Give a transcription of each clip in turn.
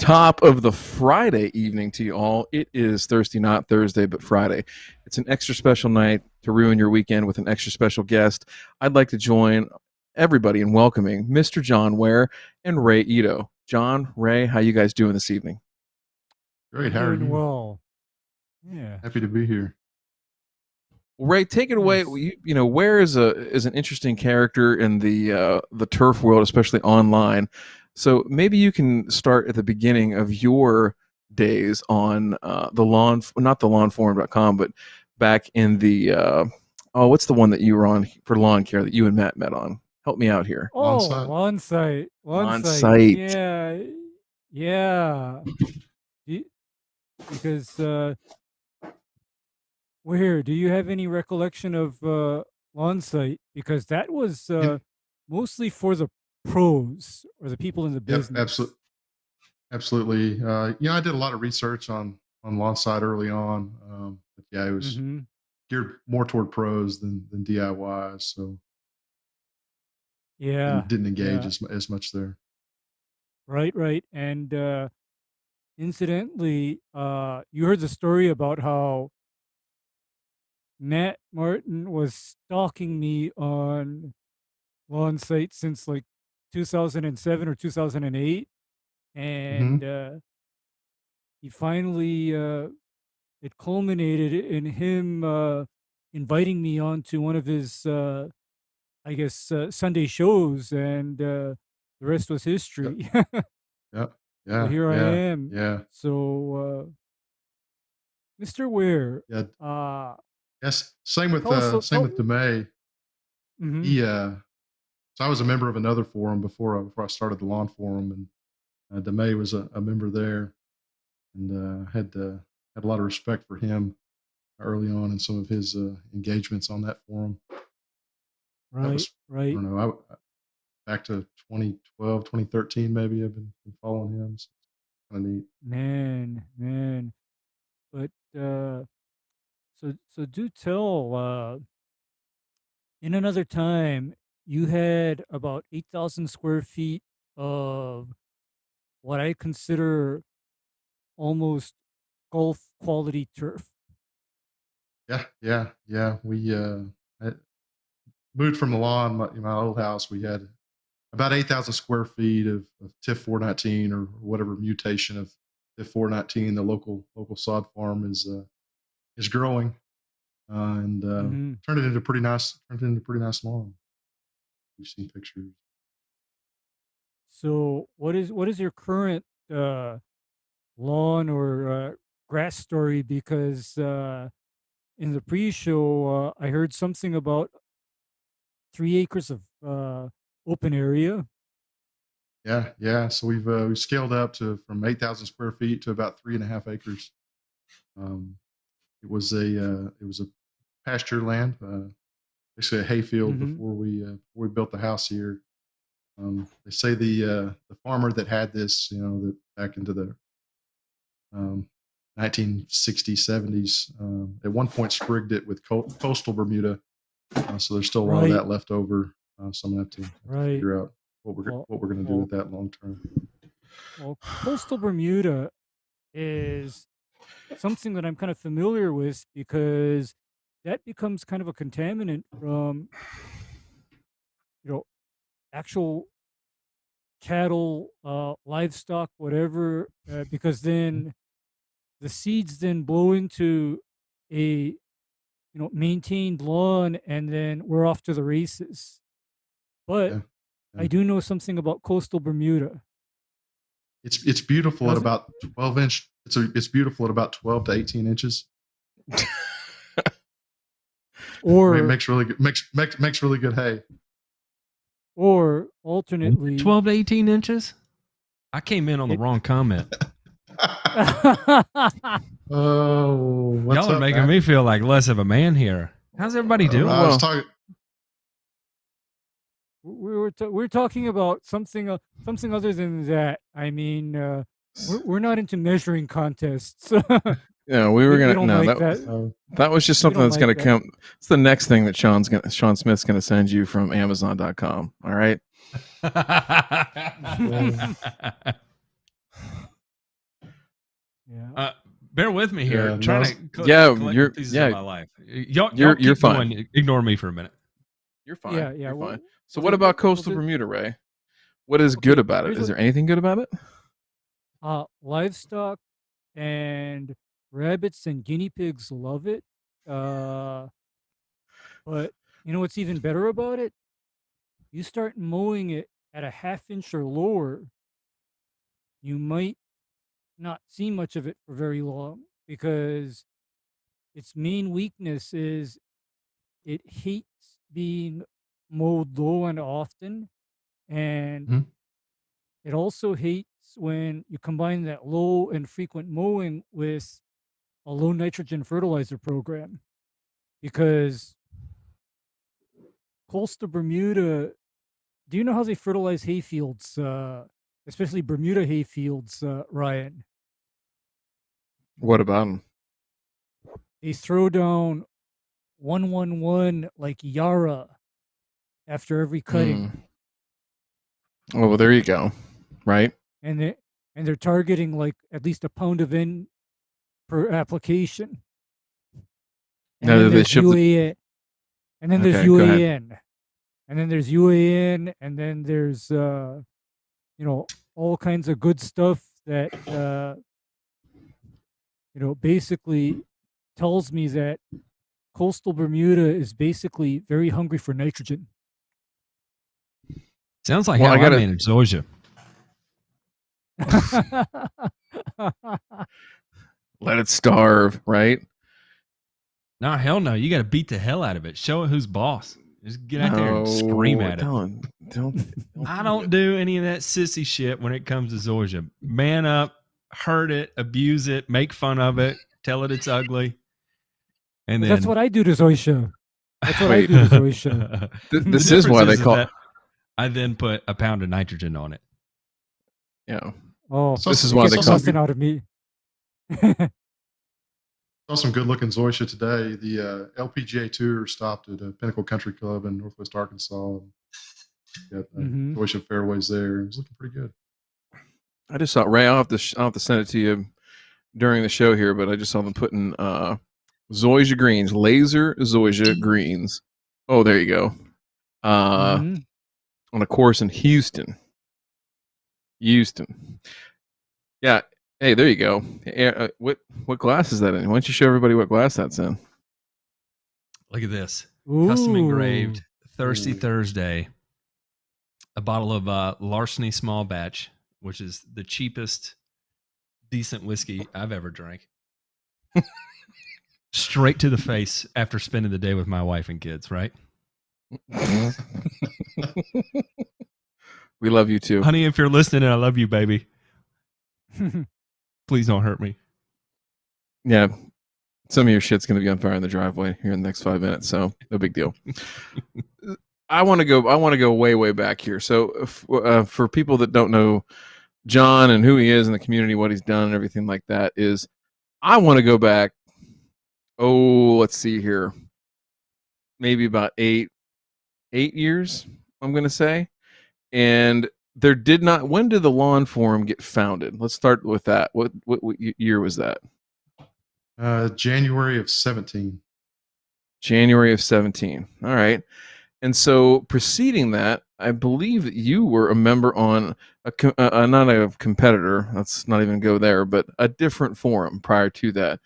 Top of the Friday evening to you all. It is Thursday, not Thursday, but Friday. It's an extra special night to ruin your weekend with an extra special guest. I'd like to join everybody in welcoming Mr. John Ware and Ray Ito. John, Ray, how you guys doing this evening? Great. How are you? Well, yeah. Happy to be here. Ray, take it away. You know, Ware is an interesting character in the turf world, especially online. So maybe you can start at the beginning of your days on the lawn, not the lawnforum.com, but back in the what's the one that you were on for lawn care that you and Matt met on? Help me out here. Lawn site. Yeah. Because Where do you have any recollection of lawn site? Because that was mostly for the pros or the people in the business. Yep, absolutely. I did a lot of research on lawn site early on. But yeah, it was geared more toward pros than DIY. So yeah, didn't engage as much there. Right. And incidentally, you heard the story about how Matt Martin was stalking me on lawn site since like 2007 or 2008. And he finally, it culminated in him inviting me onto one of his, Sunday shows, and the rest was history. Yep. So here I am. Yeah. So, Mr. Ware. Yeah. Yes. Same with DeMay. He so I was a member of another forum before I started the lawn forum, and DeMay was a member there, and had a lot of respect for him early on in some of his engagements on that forum. Right. I don't know. Back to 2012, 2013, maybe I've been following him. So it's kind of neat. Man. But so do tell. In another time, you had about 8,000 square feet of what I consider almost golf quality turf. Yeah. We moved from the lawn. My old house, we had about 8,000 square feet of TIF 419 or whatever mutation of TIF 419. The local sod farm is growing, and turned it into pretty nice lawn. You've seen pictures. So what is your current lawn or grass story? Because in the pre-show, I heard something about 3 acres of open area. Yeah. So we've scaled up from 8,000 square feet to about 3.5 acres. It was a pasture land, basically a hayfield before we built the house here. They say the farmer that had this, that back into the 1960s, 70s, at one point sprigged it with coastal Bermuda. So there's still a lot of that left over. So I'm gonna have to figure out what we're gonna do with that long term. Well, coastal Bermuda is something that I'm kind of familiar with, because that becomes kind of a contaminant from actual cattle, livestock, whatever, because then the seeds then blow into a maintained lawn, and then we're off to the races. But I do know something about coastal Bermuda. It's beautiful at about 12 inch. It's beautiful at about 12 to 18 inches. Or it makes really good hay. Or alternately, 12 to 18 inches. I came in on the wrong comment. Oh, y'all are making me feel like less of a man here. How's everybody doing? I was talking. We're talking about something other than that. I mean, we're not into measuring contests. Yeah, we were gonna. No, that was just something that's gonna come. It's the next thing that Sean Smith's gonna send you from Amazon.com. All right. Yeah. Bear with me here. Yeah, I'm trying no, to collect you're the pieces of my life. Y'all you're keep fine. going. Ignore me for a minute. You're fine. Yeah. You're We'll, fine. So we'll what do- about we'll coastal do- Bermuda, Ray? What is good Okay, about it? here's Is what- there anything good about it? Livestock and rabbits and guinea pigs love it. But you know what's even better about it? You start mowing it at a half-inch or lower, you might not see much of it for very long because its main weakness is it hates being mowed low and often, and Mhm. it also hates when you combine that low and frequent mowing with a low nitrogen fertilizer program because coastal Bermuda, do you know how they fertilize hayfields, especially Bermuda hayfields, Ryan? What about them? They throw down 111 like Yara after every cutting, Oh, well, there you go. Right. and they're targeting like at least a pound of N per application. And Now, then do they there's ship the- UAN, and then there's Okay, go ahead. UAN, and then there's UAN, and then there's all kinds of good stuff that basically tells me that coastal Bermuda is basically very hungry for nitrogen. Sounds like Well, how I I gotta- manage zoysia. Let it starve. Right. No, hell no. You got to beat the hell out of it. Show it who's boss. Just get out there and scream at it. Don't. I don't do any of that sissy shit when it comes to zoysia. Man up, hurt it, abuse it, make fun of it, tell it it's ugly. And then That's what I do to Zoysia. That's what I Wait. do to Zoysia. This is why they difference call. that I then put a pound of nitrogen on it. Yeah. Oh, So This is it why gets they also call. something out of me. Saw some good looking zoysia today. The LPGA Tour stopped at Pinnacle Country Club in Northwest Arkansas. Got Mhm. zoysia fairways there. It was looking pretty good. I just saw Ray. I'll have to send it to you during the show here, but I just saw them putting zoysia greens, laser zoysia greens. Oh, there you go. Mhm. On a course in Houston. Yeah. Hey, there you go. What glass is that in? Why don't you show everybody what glass that's in? Look at this. Custom engraved Thirsty Ooh. Thursday. A bottle of Larceny Small Batch, which is the cheapest decent whiskey I've ever drank. Straight to the face after spending the day with my wife and kids, right? We love you too. Honey, if you're listening, I love you, baby. Please don't hurt me. Yeah. Some of your shit's going to be on fire in the driveway here in the next 5 minutes, so no big deal. I want to go way, way back here. So for people that don't know John and who he is in the community, what he's done and everything like that is I want to go back. Oh, let's see here. Maybe about 8 years, I'm going to say. And when did the Lawn Forum get founded? Let's start with that. What year was that? January of 17. January of 17. All right. And so preceding that, I believe that you were a member on not a competitor, let's not even go there, but a different forum prior to that.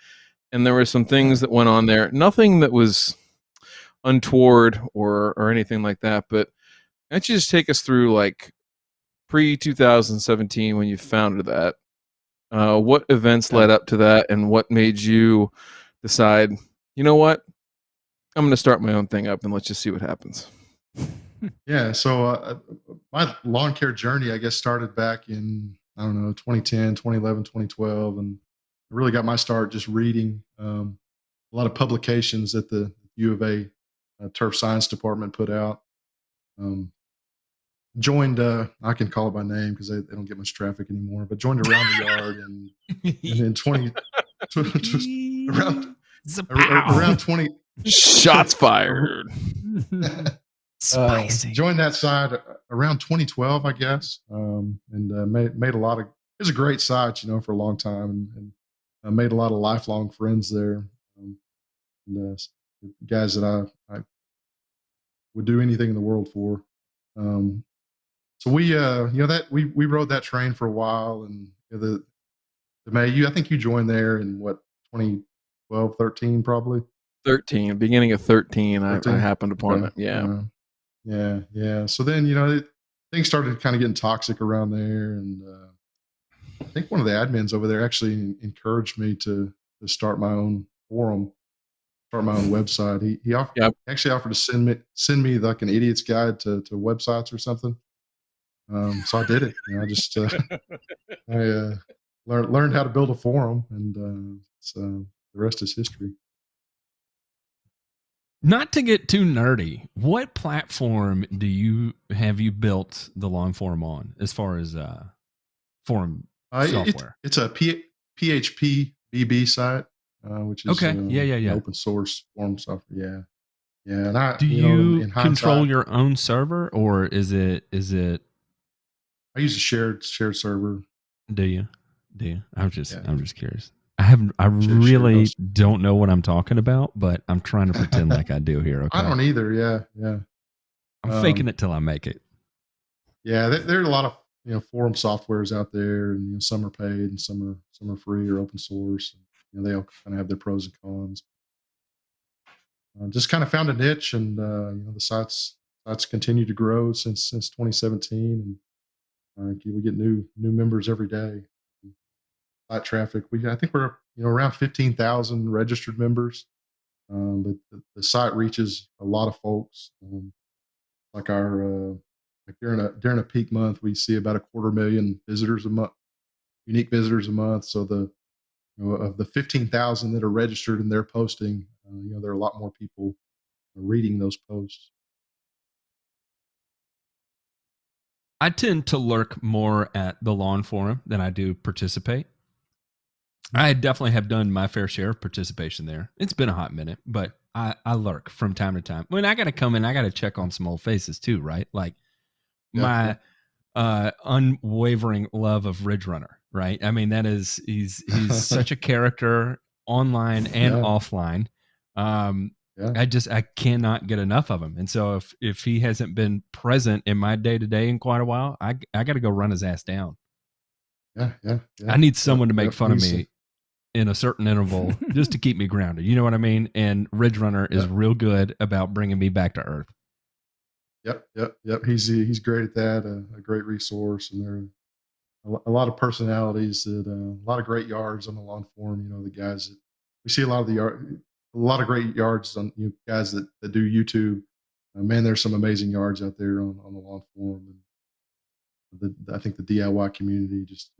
And there were some things that went on there, nothing that was untoward or anything like that, but why don't you just take us through like pre-2017 when you founded that? What events led up to that, and what made you decide, you know what, I'm going to start my own thing up and let's just see what happens. Yeah. So my lawn care journey, I guess, started back in, 2010, 2011, 2012. And I really got my start just reading a lot of publications that the U of A turf science department put out. Joined, I can call it by name because they don't get much traffic anymore, but joined Around the Yard and in 20, around 20, Shots fired. Spicy. joined that side around 2012, I guess, and made a lot of. It was a great site, for a long time, and I made a lot of lifelong friends there, and guys that I would do anything in the world for. Um, so that we rode that train for a while, and the May, I think you joined there in what 2012, 13 probably. 13, beginning of 13, I 13. happened upon Okay. it. Yeah. Yeah. So then things started kind of getting toxic around there, and I think one of the admins over there actually encouraged me to start my own forum, start my own website. Yeah. Actually offered to send me like an idiot's guide to websites or something. So I did it. I just I learned how to build a forum, and so the rest is history. Not to get too nerdy, what platform have you built the lawn forum on as far as forum software? It's a PHP BB site, which is Okay. Yeah. open source forum software. Yeah. And I, Do you in control hindsight, your own server, or is it? I use a shared server. Do you? I'm just Yeah. curious. I Shared really host. don't know what I'm talking about, but I'm trying to pretend like I do here. Okay. I don't either. Yeah. I'm faking it till I make it. Yeah, there are a lot of forum softwares out there, and some are paid and some are free or open source. They all kind of have their pros and cons. Just kind of found a niche, and the sites continue to grow since 2017, and we get new members every day. Site traffic, I think we're around 15,000 registered members, but the site reaches a lot of folks. Like like during a peak month, we see about 250,000 visitors a month, unique visitors a month. So of the 15,000 that are registered and they're posting, there are a lot more people reading those posts. I tend to lurk more at the lawn forum than I do participate. I definitely have done my fair share of participation there. It's been a hot minute, but I lurk from time to time. When I got to come in, I got to check on some old faces too, right? Like my unwavering love of Ridge Runner, right? I mean, he's such a character online and offline. I cannot get enough of him. And so if he hasn't been present in my day to day in quite a while, I got to go run his ass down. Yeah. I need someone to make fun of me in a certain interval just to keep me grounded. You know what I mean? And Ridge Runner is real good about bringing me back to earth. Yep. He's great at that. A great resource, and there are a lot of personalities that a lot of great yards on the lawn forum. The guys that we see a lot of great yards on guys that do YouTube. Man, there's some amazing yards out there on the lawn forum, and I think the DIY community just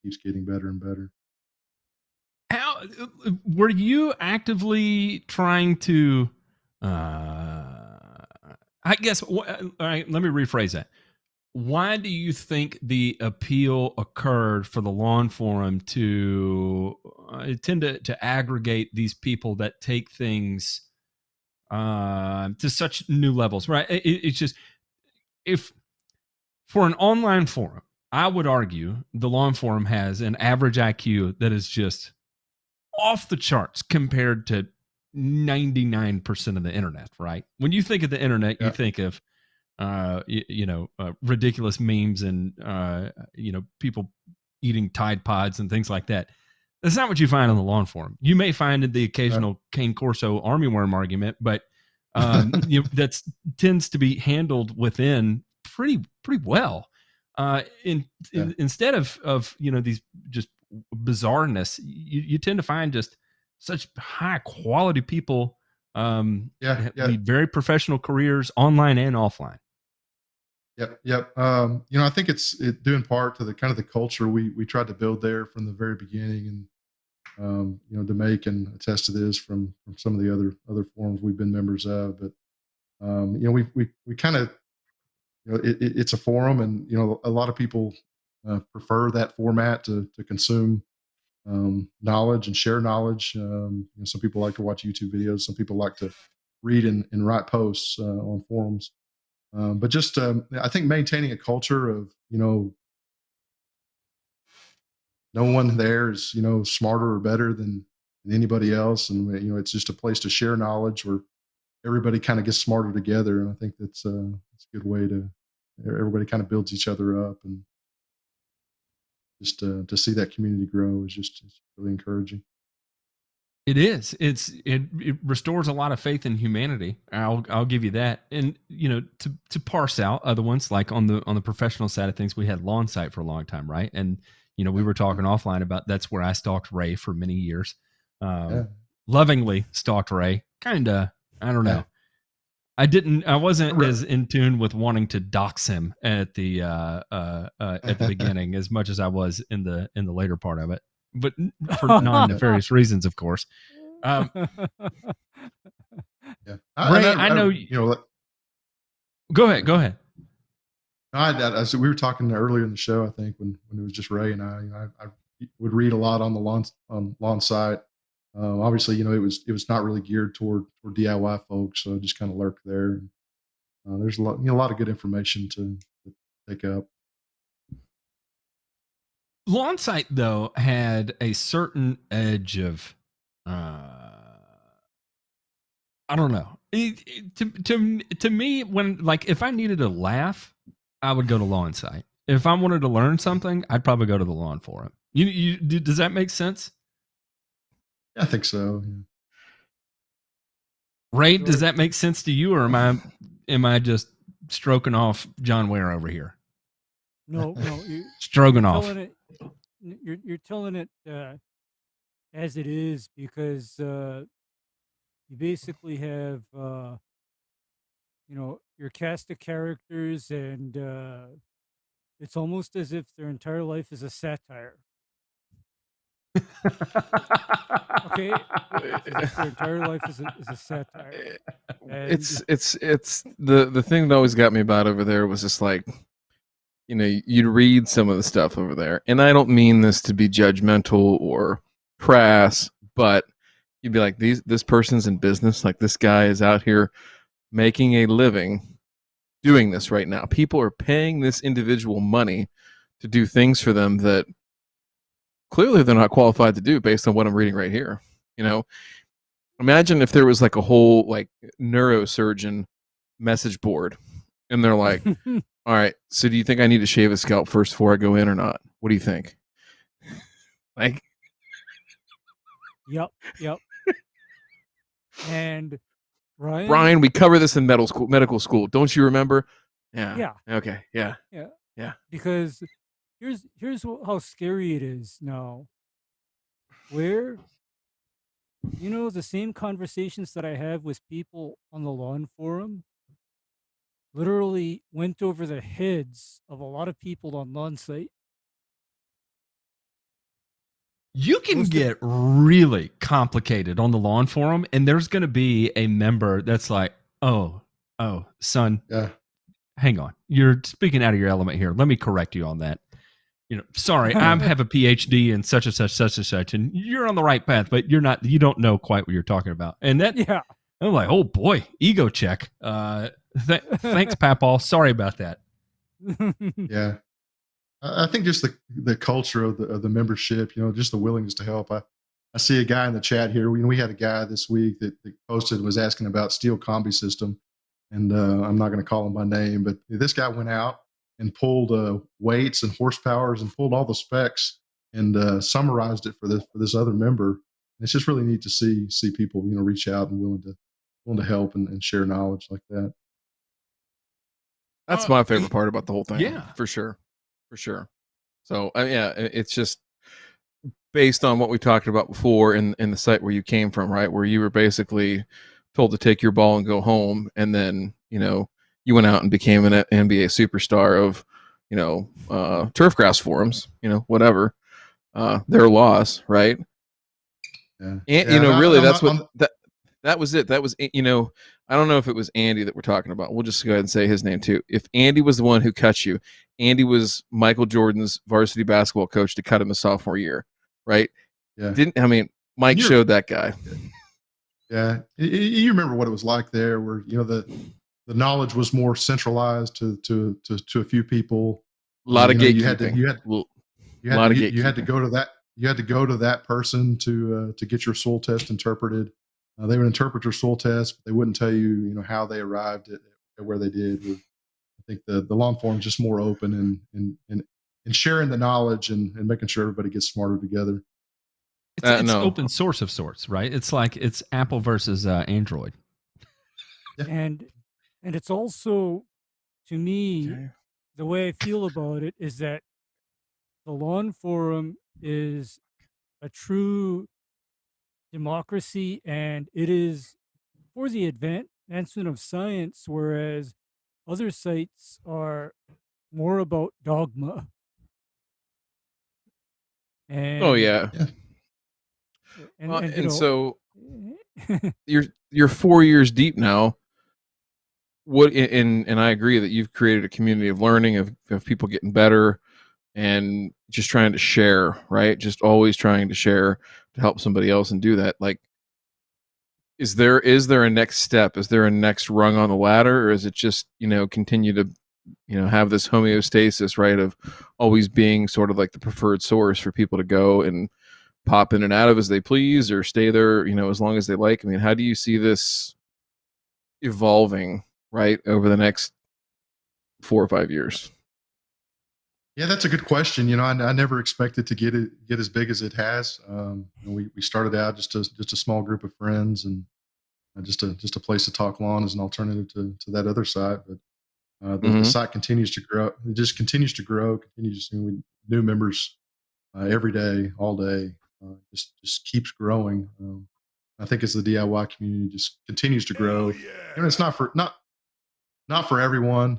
keeps getting better and better. How were you actively trying to? I guess. All right. Let me rephrase that. Why do you think the appeal occurred for the lawn forum to tend to aggregate these people that take things to such new levels? Right. It's just if for an online forum, I would argue the lawn forum has an average IQ that is just off the charts compared to 99% of the internet, right? When you think of the internet, you think of ridiculous memes and people eating Tide Pods and things like that. That's not what you find on the lawn forum. You may find the occasional Cane Corso army worm argument, but that tends to be handled within pretty well. Instead of these just bizarreness, you tend to find just such high quality people lead very professional careers online and offline. Yep. I think it's due in part to the kind of the culture we tried to build there from the very beginning, and to make and attest to this from some of the other forums we've been members of. But we kind of it's a forum, and a lot of people prefer that format to consume knowledge and share knowledge. Some people like to watch YouTube videos. Some people like to read and write posts on forums. But just I think maintaining a culture of no one there is, smarter or better than anybody else. And, it's just a place to share knowledge where everybody kind of gets smarter together. And I think that's a good way to, everybody kind of builds each other up, and just to see that community grow is just it's really encouraging. It is. It restores a lot of faith in humanity. I'll give you that. And to parse out other ones, like on the professional side of things, we had Lawn Sight for a long time, right? And we were talking offline about that's where I stalked Ray for many years. Lovingly stalked Ray. Kinda. I don't know. I wasn't as in tune with wanting to dox him at the beginning as much as I was in the later part of it, but for non-nefarious reasons, of course. Yeah. Ray, I know. Go ahead. So we were talking earlier in the show, I think, when it was just Ray and I would read a lot on the lawn site. Obviously, it was not really geared toward DIY folks, so I just kind of lurked there. And, there's a lot of good information to pick up. Lawn Sight, though, had a certain edge of, I don't know. To me, when if I needed a laugh, I would go to Lawn Sight. If I wanted to learn something, I'd probably go to the Lawn Forum. Does that make sense? Yeah, I think so. Yeah. Ray, does that make sense to you, or am I just stroking off John Ware over here? No, stroking off. You're telling it as it is, because you basically have your cast of characters, and it's almost as if their entire life is a satire. Okay, their entire life is a satire. And it's the thing that always got me about over there was just like, you'd read some of the stuff over there, and I don't mean this to be judgmental or crass, but you'd be like, this person's in business. Like, this guy is out here making a living doing this right now. People are paying this individual money to do things for them that clearly they're not qualified to do based on what I'm reading right here. Imagine if there was like a whole neurosurgeon message board, and they're like, all right, so do you think I need to shave a scalp first before I go in or not? What do you think? Yep. And Brian, we cover this in medical school. Don't you remember? Yeah. Yeah. Okay. Yeah. Because here's how scary it is now. Where the same conversations that I have with people on the lawn forum literally went over the heads of a lot of people on Lawn Sight. You can get really complicated on the lawn forum, and there's going to be a member that's like, oh, son, hang on. You're speaking out of your element here. Let me correct you on that. Sorry, I have a PhD in such and such, and you're on the right path, but you're not. You don't know quite what you're talking about. And that, I'm like, oh boy, ego check. Thanks, Papaw. Sorry about that. Yeah. I think just the culture of the membership, just the willingness to help. I see a guy in the chat here. We had a guy this week that posted, was asking about steel combi system, and I'm not going to call him by name, but this guy went out and pulled weights and horsepowers and pulled all the specs and summarized it for this other member. And it's just really neat to see people reach out and willing to help and share knowledge like that. That's my favorite part about the whole thing. Yeah, for sure. So it's just based on what we talked about before in the site where you came from, right? Where you were basically told to take your ball and go home, and then you went out and became an NBA superstar of turfgrass forums, whatever their loss, right? Yeah. And really, that's what that was it. That was I don't know if it was Andy that we're talking about. We'll just go ahead and say his name too. If Andy was the one who cut you, Andy was Michael Jordan's varsity basketball coach to cut him his sophomore year, right? Yeah. Mike showed that guy. Yeah. You remember what it was like there, where the knowledge was more centralized to a few people. A lot of gatekeeping. You A had lot to of you had to gatekeeping. go to that you had to go to that person to get your soil test interpreted. They would interpret your soil test, but they wouldn't tell you how they arrived at where they did. I think the long form is just more open and sharing the knowledge and making sure everybody gets smarter together. It's No. open source of sorts, right? It's like it's Apple versus Android. Yeah. and it's also, to me, Okay. the way I feel about it is that the lawn forum is a true democracy, and it is for the advancement of science, whereas other sites are more about dogma. Oh And yeah. Yeah. And so you're 4 years deep now. What and I agree that you've created a community of learning of people getting better and just trying to share, right? Just always trying to share to help somebody else and do that. Like, is there a next step? Is there a next rung on the ladder, or is it just continue to have this homeostasis, right, of always being sort of like the preferred source for people to go and pop in and out of as they please, or stay there as long as they like? I mean, how do you see this evolving, right, over the next 4 or 5 years? Yeah, that's a good question. I never expected to get as big as it has. We started out just a small group of friends and just a place to talk lawn as an alternative to that other site. But the Mhm. site continues to grow. It just continues to grow. Continues to new members every day, all day. Just keeps growing. I think as the DIY community just continues to grow, it's not for everyone.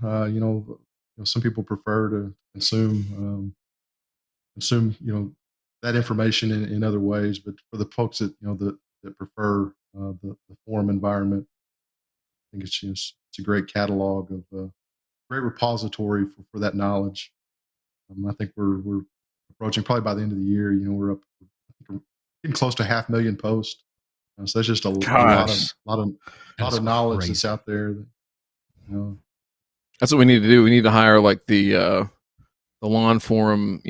Some people prefer to consume that information in other ways. But for the folks that prefer the forum environment, I think it's a great catalog of great repository for that knowledge. I think we're approaching probably by the end of the year. We're up I think we're getting close to 500,000 posts. So that's just a lot of Gosh, That is knowledge that's crazy. out there. That, you know, that's what we need to do. We need to hire like the lawn forum,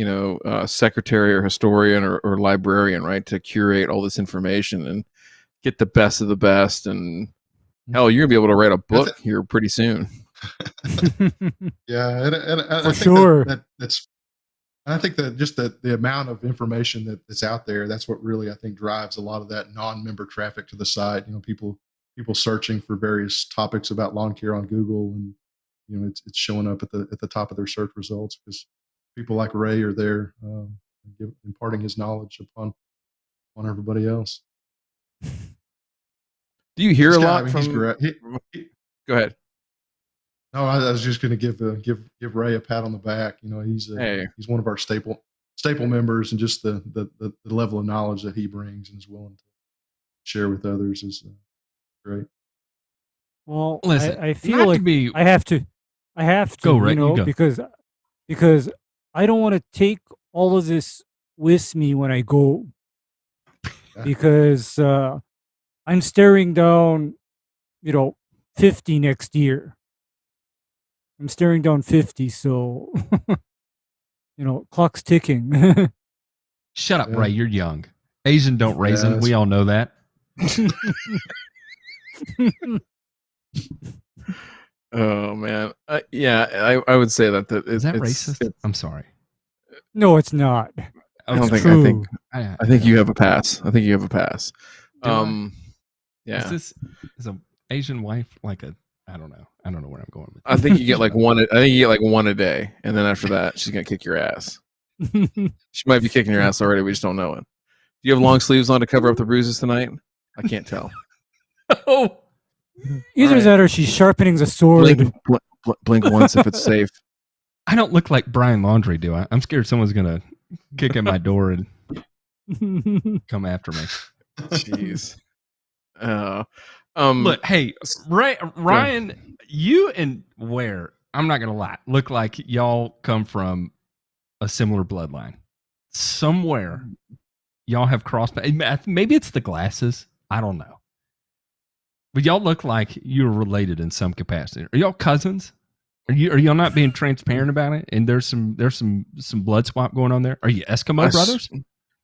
secretary or historian or librarian, right, to curate all this information and get the best of the best. And hell, you're gonna be able to write a I th- book here pretty soon. yeah, and I For think sure. that's I think that just the amount of information that's out there, that's what really I think drives a lot of that non-member traffic to the site. People searching for various topics about lawn care on Google, and it's showing up at the top of their search results because people like Ray are there imparting his knowledge on everybody else. Do you hear This a guy, I lot mean, he's from? great. Go ahead. No, I was just going to give Ray a pat on the back. Hey, He's one of our staple members, and just the level of knowledge that he brings and is willing to share with others is great. Well, Listen, I feel not to like be I have to, go right. You go. because I don't want to take all of this with me when I go, Yeah. because I'm staring down, 50 next year. I'm staring down 50, so clock's ticking. Shut up, Yeah. Ray. You're young. Asian don't raise Yeah, them. We all know that. oh man, yeah, I would say that Is that racist? I'm sorry. No, it's not. I don't It's think. true. I think you have a pass. I think you have a pass. Do I? Yeah. Is an Asian wife like a? I don't know. I don't know where I'm going with. I think you get like one. I think you get like one a day, and then after that, she's gonna kick your ass. She might be kicking your ass already. We just don't know it. Do you have long sleeves on to cover up the bruises tonight? I can't tell. Oh, Either Right. that or she's sharpening the sword. Blink once if it's safe. I don't look like Brian Laundrie, do I? I'm scared someone's gonna kick in my door and come after me. Jeez. Look, hey, Ryan, you and Ware, I'm not gonna lie, look like y'all come from a similar bloodline. Somewhere, y'all have crossed. Maybe it's the glasses. I don't know. But y'all look like you're related in some capacity. Are y'all cousins? Are y'all not being transparent about it? And there's some blood swap going on there. Are you Eskimo brothers?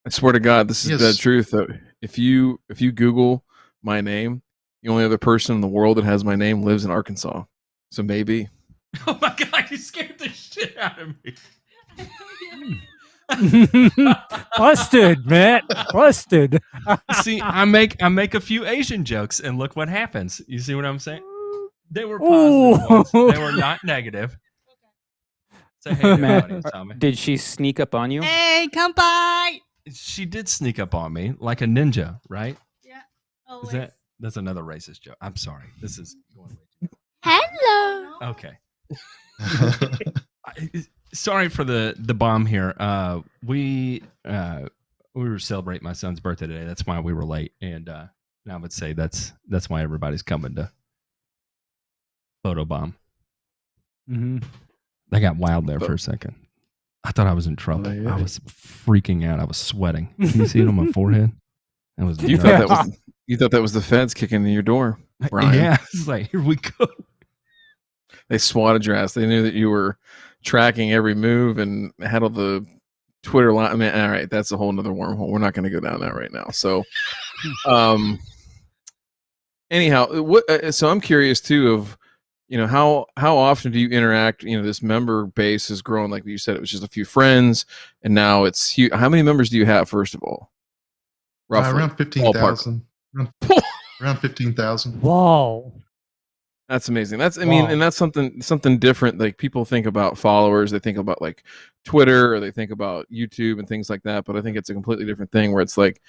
I swear to God, this is Yes. the truth. If you Google my name, the only other person in the world that has my name lives in Arkansas. So maybe. Oh my God, you scared the shit out of me. Busted, Matt. Busted. See, I make a few Asian jokes, and look what happens. You see what I'm saying? They were positive ones. They were not negative. Say hey to everybody, Tommy. Did she sneak up on you? Hey, come by. She did sneak up on me like a ninja, right? Yeah. Is that's another racist joke. I'm sorry. This is going way too Hello. Okay. Sorry for the bomb here. We were celebrating my son's birthday today. That's why we were late, and I would say that's why everybody's coming to photobomb. Mhm. I got wild there for a second. I thought I was in trouble. Oh, yeah. I was freaking out. I was sweating. Can you see it on my forehead? That was You thought that was the feds kicking in your door, Brian. Yeah, it's like, here we go. They swatted your ass. They knew that you were tracking every move and had all the Twitter line. I mean, all right, that's a whole nother wormhole. We're not going to go down that right now. So, anyhow, so I'm curious too of, how often do you interact? This member base has grown, like you said, it was just a few friends, and now it's huge. How many members do you have, first of all? Roughly, around 15,000. Around 15,000. Wow. That's amazing. And that's something different. Like, people think about followers, they think about like Twitter, or they think about YouTube and things like that. But I think it's a completely different thing, where it's like,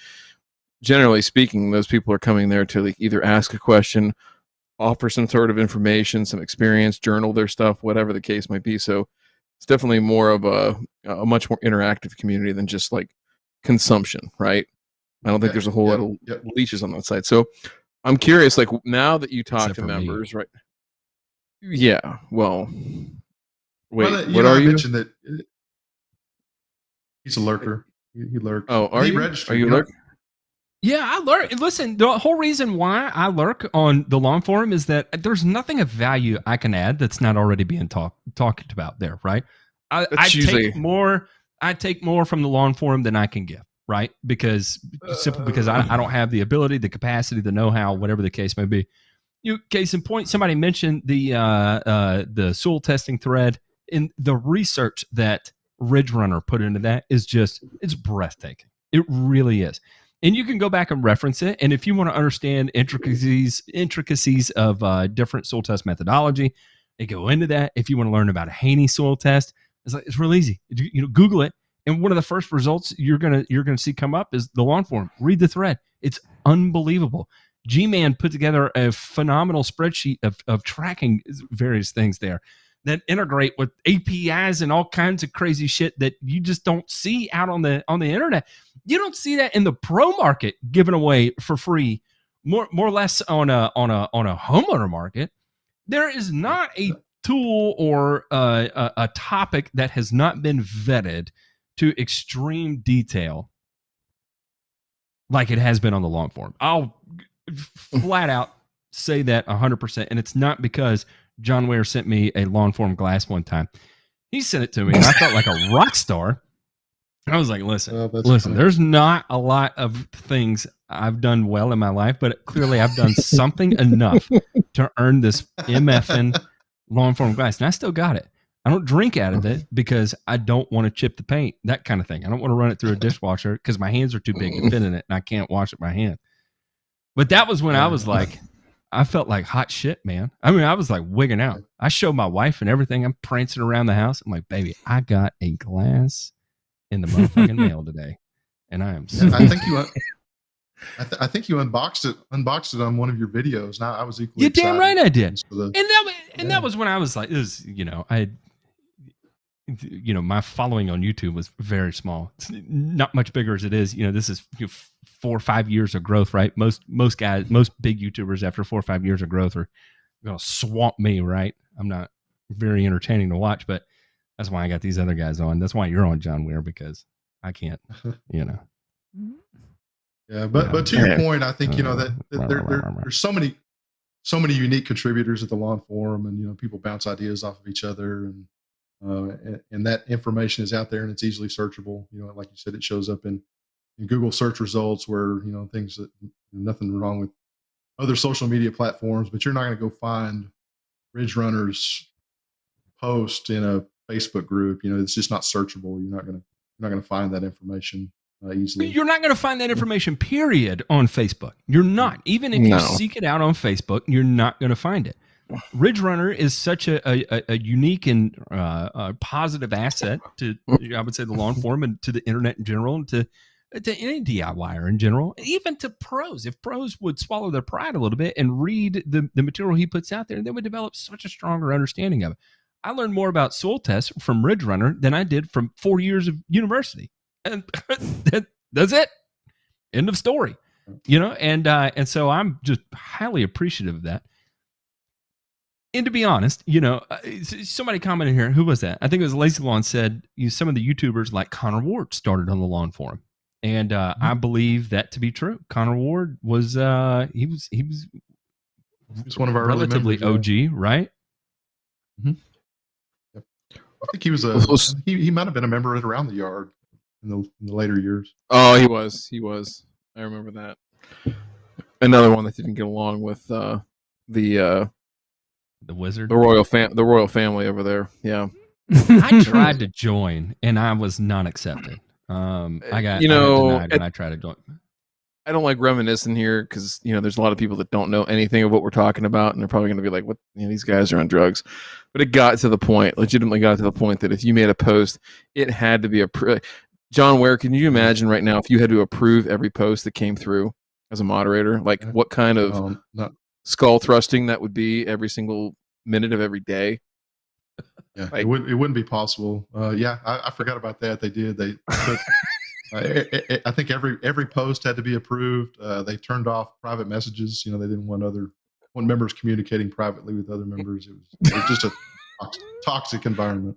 generally speaking, those people are coming there to like either ask a question, offer some sort of information, some experience, journal their stuff, whatever the case might be. So it's definitely more of a much more interactive community than just like consumption, right? I don't think there's a whole lot of leeches on that side. So I'm curious, like, now that you talk to members, right? Yeah. Well, wait, what are I you? mentioned that he's a lurker. He lurks. Oh, are you? Registered, Are you lurk? Yeah, I lurk. Listen, the whole reason why I lurk on the lawn forum is that there's nothing of value I can add that's not already being talked about there, right? I take more from the lawn forum than I can give, right? Simply because I don't have the ability, the capacity, the know-how, whatever the case may be. Case in point, somebody mentioned the soil testing thread, and the research that Ridge Runner put into that is it's breathtaking. It really is. And you can go back and reference it. And if you want to understand intricacies of different soil test methodology, they go into that. If you want to learn about a Haney soil test, it's real easy. Google it, and one of the first results you're gonna see come up is the lawn forum. Read the thread. It's unbelievable. G-Man put together a phenomenal spreadsheet of tracking various things there that integrate with APIs and all kinds of crazy shit that you just don't see out on the internet. You don't see that in the pro market given away for free, more or less on a homeowner market. There is not a tool or a topic that has not been vetted to extreme detail like it has been on the lawn forum. I'll flat out say that 100%, and it's not because John Ware sent me a lawn forum glass one time. He sent it to me, and I felt like a rock star. I was like, listen, there's not a lot of things I've done well in my life, but clearly I've done something enough to earn this MFN lawn forum glass, and I still got it. I don't drink out of it because I don't want to chip the paint, that kind of thing. I don't want to run it through a dishwasher because my hands are too big to fit in it, and I can't wash it by hand. But that was when I was like, I felt like hot shit, man. I mean, I was like wigging out. I showed my wife and everything. I'm prancing around the house. I'm like, baby, I got a glass in the motherfucking mail today, and I am. I think you unboxed it on one of your videos. Now I was equally. You're damn right I did. And that was when I was like, my following on YouTube was very small. It's not much bigger as it is. This is 4 or 5 years of growth, right? Most big YouTubers after 4 or 5 years of growth are going to swamp me, right? I'm not very entertaining to watch, but that's why I got these other guys on. That's why you're on, John Ware, because I can't, Yeah, but to your point, I think that there's so many so many unique contributors at the lawn forum, and people bounce ideas off of each other, and that information is out there and it's easily searchable. Like you said, it shows up in Google search results, where things that nothing wrong with other social media platforms, but you're not going to go find Ridge Runners post in a Facebook group. It's just not searchable. You're not going to find that information easily. You're not going to find that information, period, on Facebook. You're not. Even if you seek it out on Facebook, you're not going to find it. Ridge Runner is such a unique and positive asset to, I would say, the lawn forum and to the internet in general, and to any DIYer in general, even to pros. If pros would swallow their pride a little bit and read the material he puts out there, they would develop such a stronger understanding of it. I learned more about soil tests from Ridge Runner than I did from 4 years of university. And that's it. End of story. And so I'm just highly appreciative of that. And to be honest, somebody commented here. Who was that? I think it was Lazy Lawn said some of the YouTubers like Connor Ward started on the lawn forum. And I believe that to be true. Connor Ward was he was one of our relatively early members, OG, right? Mm-hmm. Yep. I think he was he might have been a member at Around the Yard in the later years. Oh, he was. I remember that. Another one that didn't get along with the wizard, the royal family over there. Yeah. I tried to join and I was not accepted. I got denied when I tried to join. I don't like reminiscing here because there's a lot of people that don't know anything of what we're talking about, and they're probably going to be like, "What? These guys are on drugs." But it legitimately got to the point that if you made a post, it had to be John Ware, can you imagine right now if you had to approve every post that came through as a moderator? Like what kind of skull thrusting that would be every single minute of every day? Yeah, it wouldn't be possible. I forgot about that. They did. They put, I think every post had to be approved. They turned off private messages. They didn't want members communicating privately with other members. It was just a toxic environment.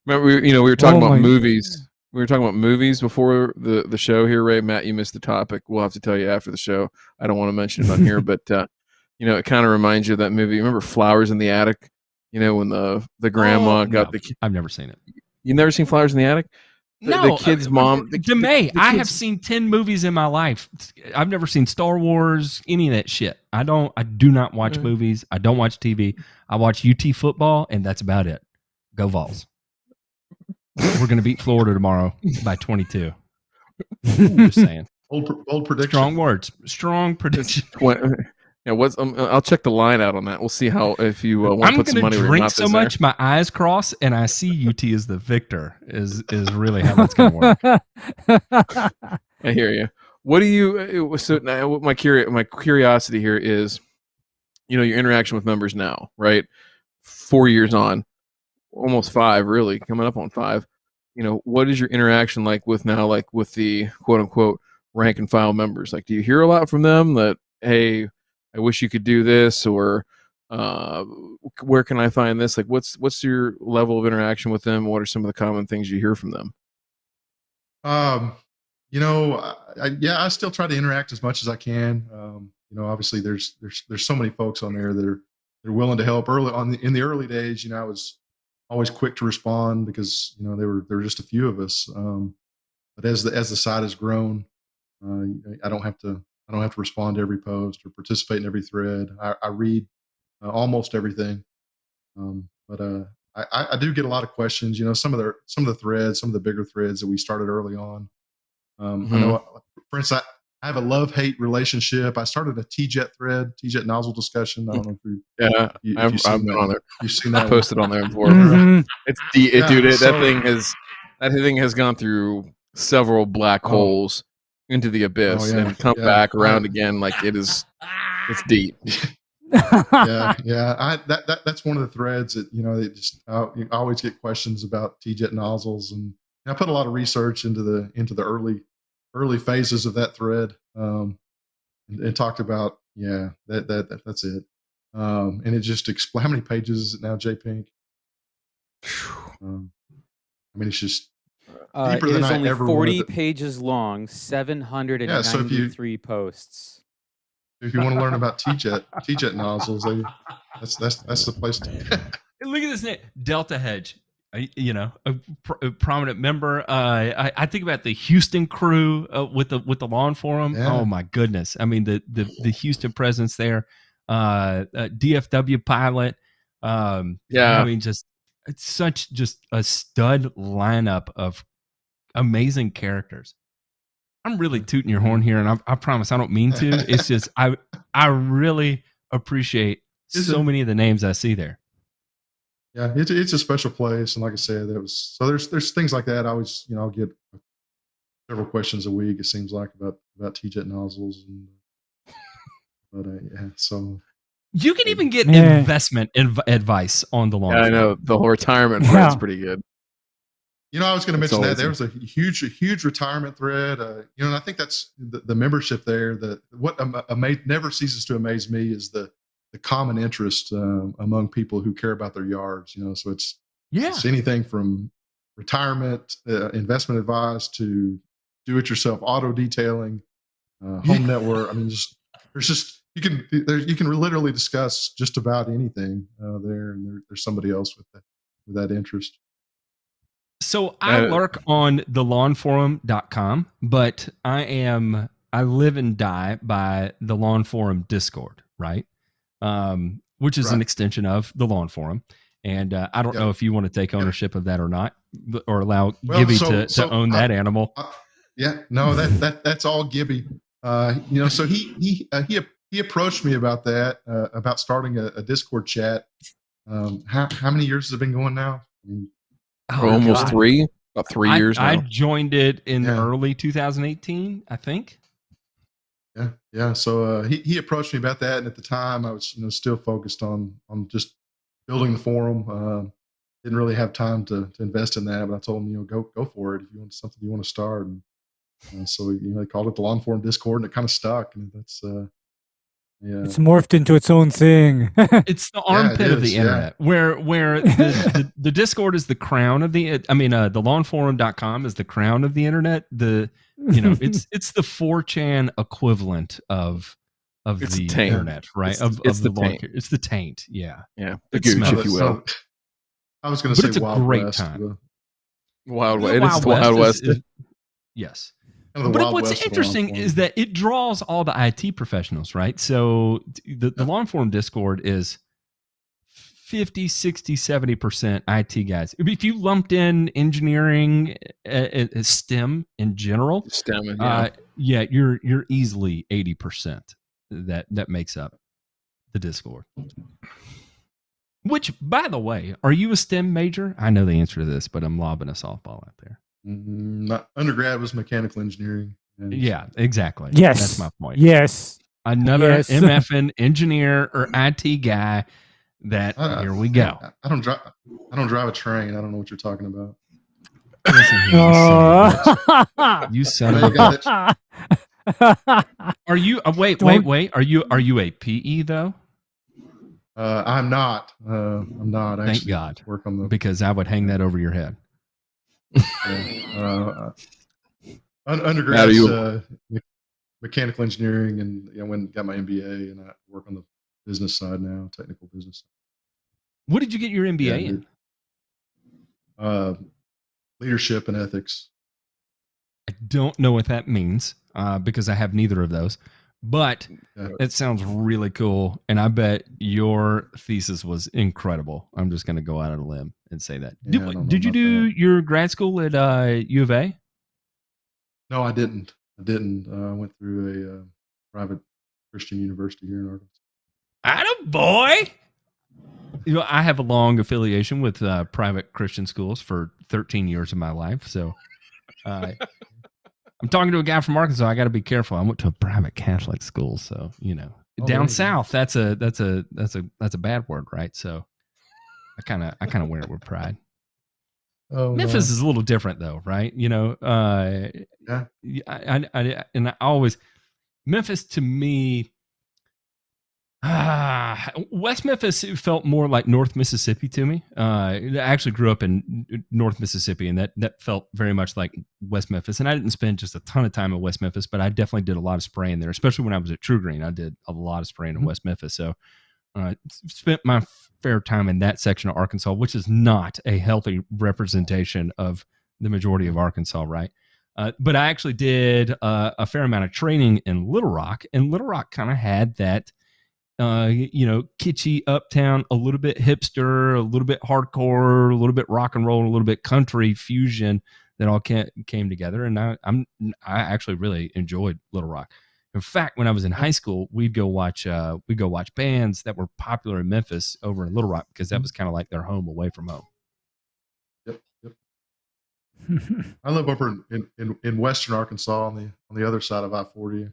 Remember, we were talking about movies. We were talking about movies before the show here, Ray. Matt, you missed the topic. We'll have to tell you after the show. I don't want to mention it on here, but it kind of reminds you of that movie. Remember Flowers in the Attic? When the grandma got the kid. I've never seen it. You've never seen Flowers in the Attic? The kid's mom. I have seen 10 movies in my life. I've never seen Star Wars, any of that shit. I do not watch movies. I don't watch TV. I watch UT football, and that's about it. Go Vols. We're going to beat Florida tomorrow by 22. Just saying. Bold prediction. Strong words. Strong prediction. Yeah, I'll check the line out on that. We'll see if you want to put some money where your mouth is there. I'm going to drink so much my eyes cross, and I see UT as the victor. Is really how that's going to work. I hear you. What do you? So now, my curiosity here is, your interaction with members now, right? 4 years on, almost 5, really coming up on 5. What is your interaction like with the quote unquote rank and file members? Like, do you hear a lot from them that, hey, I wish you could do this, or where can I find this? Like, what's your level of interaction with them? What are some of the common things you hear from them? I still try to interact as much as I can. Obviously there's so many folks on there that are willing to help. In the early days, I was always quick to respond because there were just a few of us. But as the site has grown, I don't have to respond to every post or participate in every thread. I read almost everything, but I do get a lot of questions. Some of the threads, some of the bigger threads that we started early on. I know, for instance, I have a love-hate relationship. I started a T-Jet thread, T-Jet nozzle discussion. I don't know if I've been on there. You've seen that. I posted on there before. It's that thing has gone through several black holes into the abyss and come back around again. Like it's deep. That's one of the threads that you always get questions about T-Jet nozzles, and I put a lot of research into the early phases of that thread, and talked about that's it, and it just explains. How many pages is it now, J Pink? It's just deeper than I ever. 40 pages long, 793 posts. if you want to learn about T-jet nozzles, that's the place to. Look at this name, Delta Hedge. You know, a prominent member. I think about the Houston crew with the Lawn Forum. Yeah. Oh my goodness! I mean the Houston presence there. DFW pilot. I mean, it's such just a stud lineup of amazing characters. I'm really tooting your horn here, and I promise I don't mean to. It's just I really appreciate so many of the names I see there. Yeah, it's a special place, and like I said, there's things like that. I always, I'll get several questions a week. It seems like about T-jet nozzles, but yeah. So you can even get investment advice on the lawn. Yeah, I know the whole retirement thread's pretty good. I was going to mention that there was a huge retirement thread. And I think that's the membership there. What never ceases to amaze me is the common interest among people who care about their yards. So it's anything from retirement, investment advice to do-it-yourself auto detailing, home network. I mean, you can literally discuss just about anything there, and there's somebody else with that interest. So I lurk on thelawnforum.com, but I live and die by the Lawn Forum Discord, right? Which is an extension of the Lawn Forum. And I don't know if you want to take ownership of that or not, or allow Gibby to own that animal. That's all Gibby. So he approached me about that, about starting a Discord chat. How many years has it been going now? I mean, almost about 3 years now. I joined it in early 2018, I think. Yeah. So he approached me about that, and at the time I was still focused on just building the forum. Didn't really have time to invest in that, but I told him go for it if you want something you want to start. And so they called it the Lawn Forum Discord, and it kind of stuck. And that's it's morphed into its own thing. It's the armpit of the internet, where the Discord is the crown of the. I mean, the lawnforum.com is the crown of the internet. It's the 4chan equivalent of the internet, right? It's the taint. It's the taint. Yeah. The gooch, if you will. I was going to say, it's a Wild great West, time. Wild West. It is the Wild West. Yes. But what's interesting is that it draws all the IT professionals, right? So the Lawn Forum Discord is 50, 60, 70% IT guys. If you lumped in engineering, STEM in general, you're easily 80% that makes up the Discord. Which, by the way, are you a STEM major? I know the answer to this, but I'm lobbing a softball out there. My undergrad was mechanical engineering. Yeah, exactly. Yes, that's my point. Yes, another MFN engineer or IT guy. Here we go. I don't drive a train. I don't know what you're talking about. You son of a bitch. Are you? Wait. Are you a PE though? I'm not. I'm not. Thank God. Work on because I would hang that over your head. Undergrad mechanical engineering, and got my MBA, and I work on the business side now, technical business. What did you get your MBA in? Leadership and ethics. I don't know what that means because I have neither of those, but it sounds really cool, and I bet your thesis was incredible. I'm just going to go out on a limb and say that. Did you do your grad school at U of A? No, I didn't. I went through a private Christian university here in Arkansas. Attaboy! I have a long affiliation with private Christian schools for 13 years of my life. So I'm talking to a guy from Arkansas. I got to be careful. I went to a private Catholic school. So, down south, that's a bad word, right? So I kind of wear it with pride. Memphis is a little different though, right? I always, Memphis to me, West Memphis felt more like North Mississippi to me. I actually grew up in North Mississippi, and that felt very much like West Memphis. And I didn't spend just a ton of time in West Memphis, but I definitely did a lot of spraying there, especially when I was at True Green. I did a lot of spraying in West Memphis. So spent my fair time in that section of Arkansas, which is not a healthy representation of the majority of Arkansas, right? But I actually did a fair amount of training in Little Rock, and Little Rock kind of had that kitschy uptown, a little bit hipster, a little bit hardcore, a little bit rock and roll, a little bit country fusion that all came together. And I actually really enjoyed Little Rock. In fact, when I was in high school, we'd go watch bands that were popular in Memphis over in Little Rock, because that was kind of like their home away from home. Yep. I live over in western Arkansas on the other side of I-40.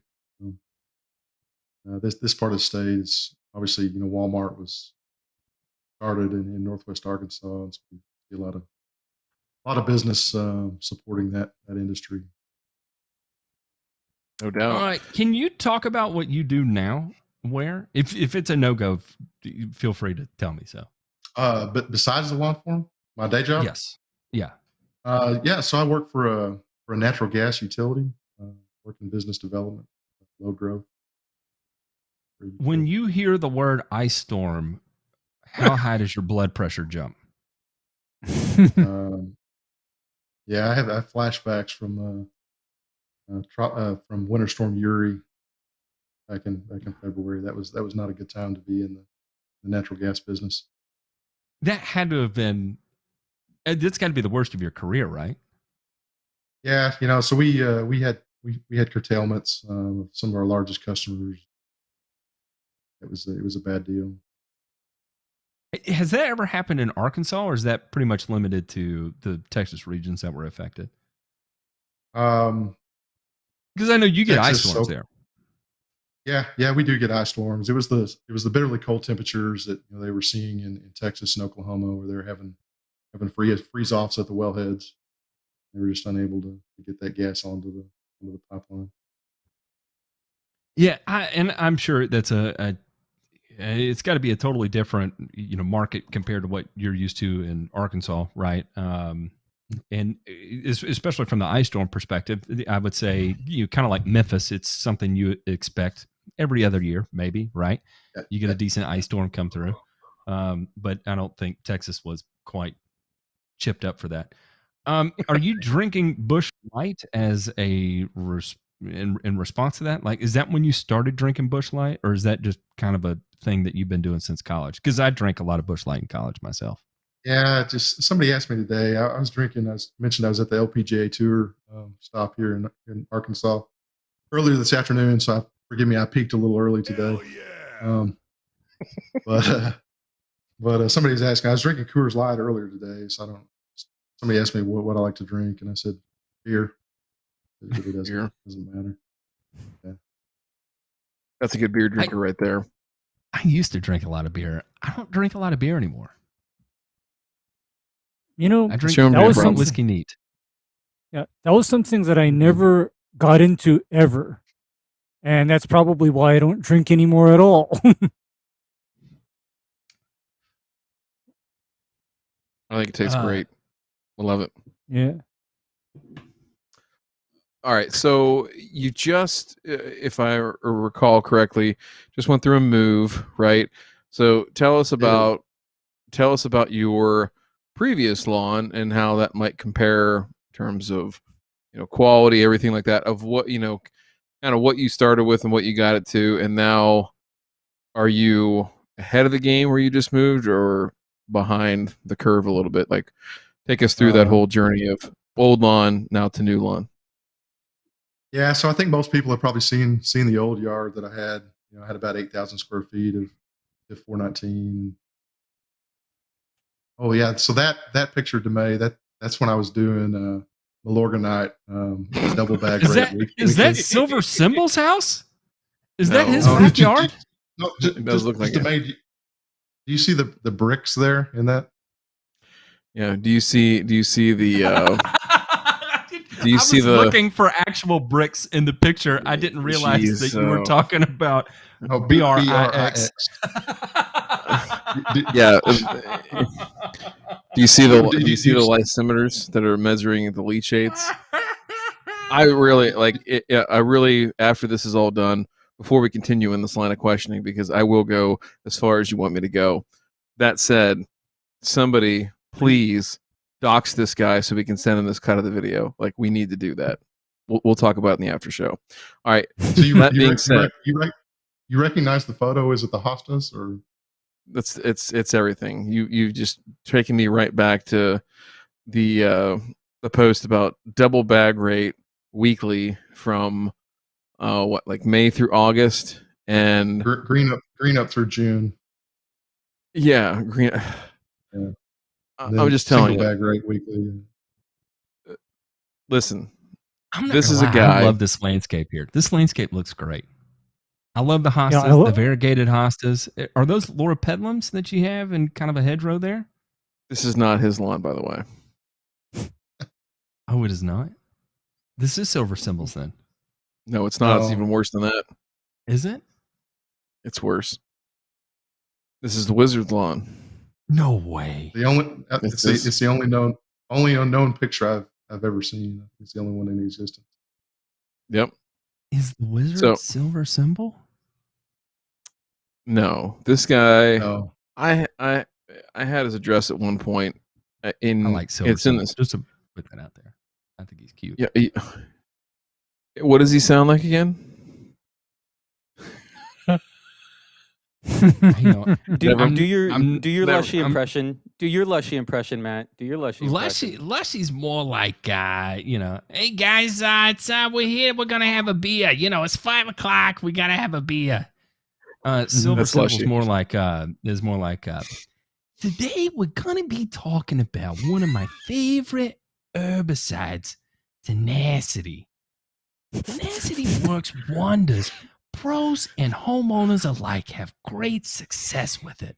This part of the state is obviously, Walmart was started in northwest Arkansas, and so we see a lot of business supporting that industry. No doubt. All right, can you talk about what you do now? Where, if it's a no-go, feel free to tell me so. But besides the lawn farm, my day job, Yes, yeah. So I work for a natural gas utility. Work in business development, low growth. When you hear the word ice storm, how high does your blood pressure jump? I have flashbacks from Winter Storm Uri back in February. That was not a good time to be in the natural gas business. That had to have been. That's got to be the worst of your career, right? Yeah, so we had curtailments. Some of our largest customers. It was a bad deal. Has that ever happened in Arkansas, or is that pretty much limited to the Texas regions that were affected? Because I know you get ice storms there. Yeah, we do get ice storms. It was the bitterly cold temperatures that they were seeing in Texas and Oklahoma, where they were having freeze offs at the wellheads. They were just unable to get that gas onto the pipeline. Yeah, I'm sure that's it's got to be a totally different market compared to what you're used to in Arkansas, right? And especially from the ice storm perspective, I would say kind of like Memphis, it's something you expect every other year, maybe, right? You get a decent ice storm come through, but I don't think Texas was quite chipped up for that. Are you drinking Busch Light as in response to that? Like, is that when you started drinking Busch Light, or is that just kind of a thing that you've been doing since college? Because I drank a lot of Busch Light in college myself. Yeah, just somebody asked me today. I was drinking. I mentioned I was at the LPGA Tour stop here in Arkansas earlier this afternoon. So forgive me, I peaked a little early today. Hell yeah. But somebody was asking. I was drinking Coors Light earlier today, so somebody asked me what I like to drink, and I said beer. It doesn't matter. Yeah. That's a good beer drinker right there. I used to drink a lot of beer. I don't drink a lot of beer anymore. I drink whiskey neat. Yeah, that was something that I never got into ever. And that's probably why I don't drink anymore at all. I think it tastes great. I love it. Yeah. All right. So you just, if I recall correctly, just went through a move, right? So tell us about your previous lawn and how that might compare in terms of quality, everything like that, of what kind of what you started with and what you got it to, and now are you ahead of the game where you just moved, or behind the curve a little bit? Like, take us through that whole journey of old lawn now to new lawn. Yeah, so I think most people have probably seen the old yard that I had. I had about 8,000 square feet of 419. Oh yeah, so that picture to me, that's when I was doing Milorganite double bag. Is that Silver Symbol's house? Is that his backyard? No, it does look like it. Do you see the bricks there in that? Yeah. Do you see the Do you I see was the? looking for actual bricks in the picture. I didn't realize that you were talking about Oh, BRIX. Yeah. Do you see the? Do Do you see you- the lysimeters that are measuring the leachates? I really like it. Yeah, I really, after this is all done, before we continue in this line of questioning, because I will go as far as you want me to go. That said, somebody please dox this guy so we can send him this cut of the video. Like, we need to do that. We'll talk about it in the after show. All right. So That being said, you recognize the photo? Is it the hostas or? it's everything. You've just taken me right back to the post about double bag rate weekly from what, like May through August, and green up through June. yeah, green. Yeah. I'm just telling you. Single bag rate weekly. Listen, I'm not this gonna is a lie, guy. I love this landscape here. This landscape looks great. I love the hostas, Yeah, the variegated hostas. Are those Laura Pedlums that you have in kind of a hedgerow there? This is not his lawn, by the way. Oh, it is not? This is Silver Symbols then. No, it's not. It's No. even worse than that. Is it? It's worse. This is the Wizard's lawn. No way. The only it's the only unknown picture I've ever seen. It's the only one in existence. Yep. Is the Wizard Silver Symbol? No, this guy. No. I had his address at one point. I like Silver It's in Symbol. this. Just to put that out there. I think he's cute. Yeah. What does he sound like again? Do your Lushy impression. Do your Lushy impression, Matt. Do your Lushy impression. Lushy's more like hey guys, it's we're here, we're gonna have a beer. It's 5 o'clock, we gotta have a beer. Silver Symbol's more like today we're gonna be talking about one of my favorite herbicides, tenacity. Tenacity works wonders. Pros and homeowners alike have great success with it.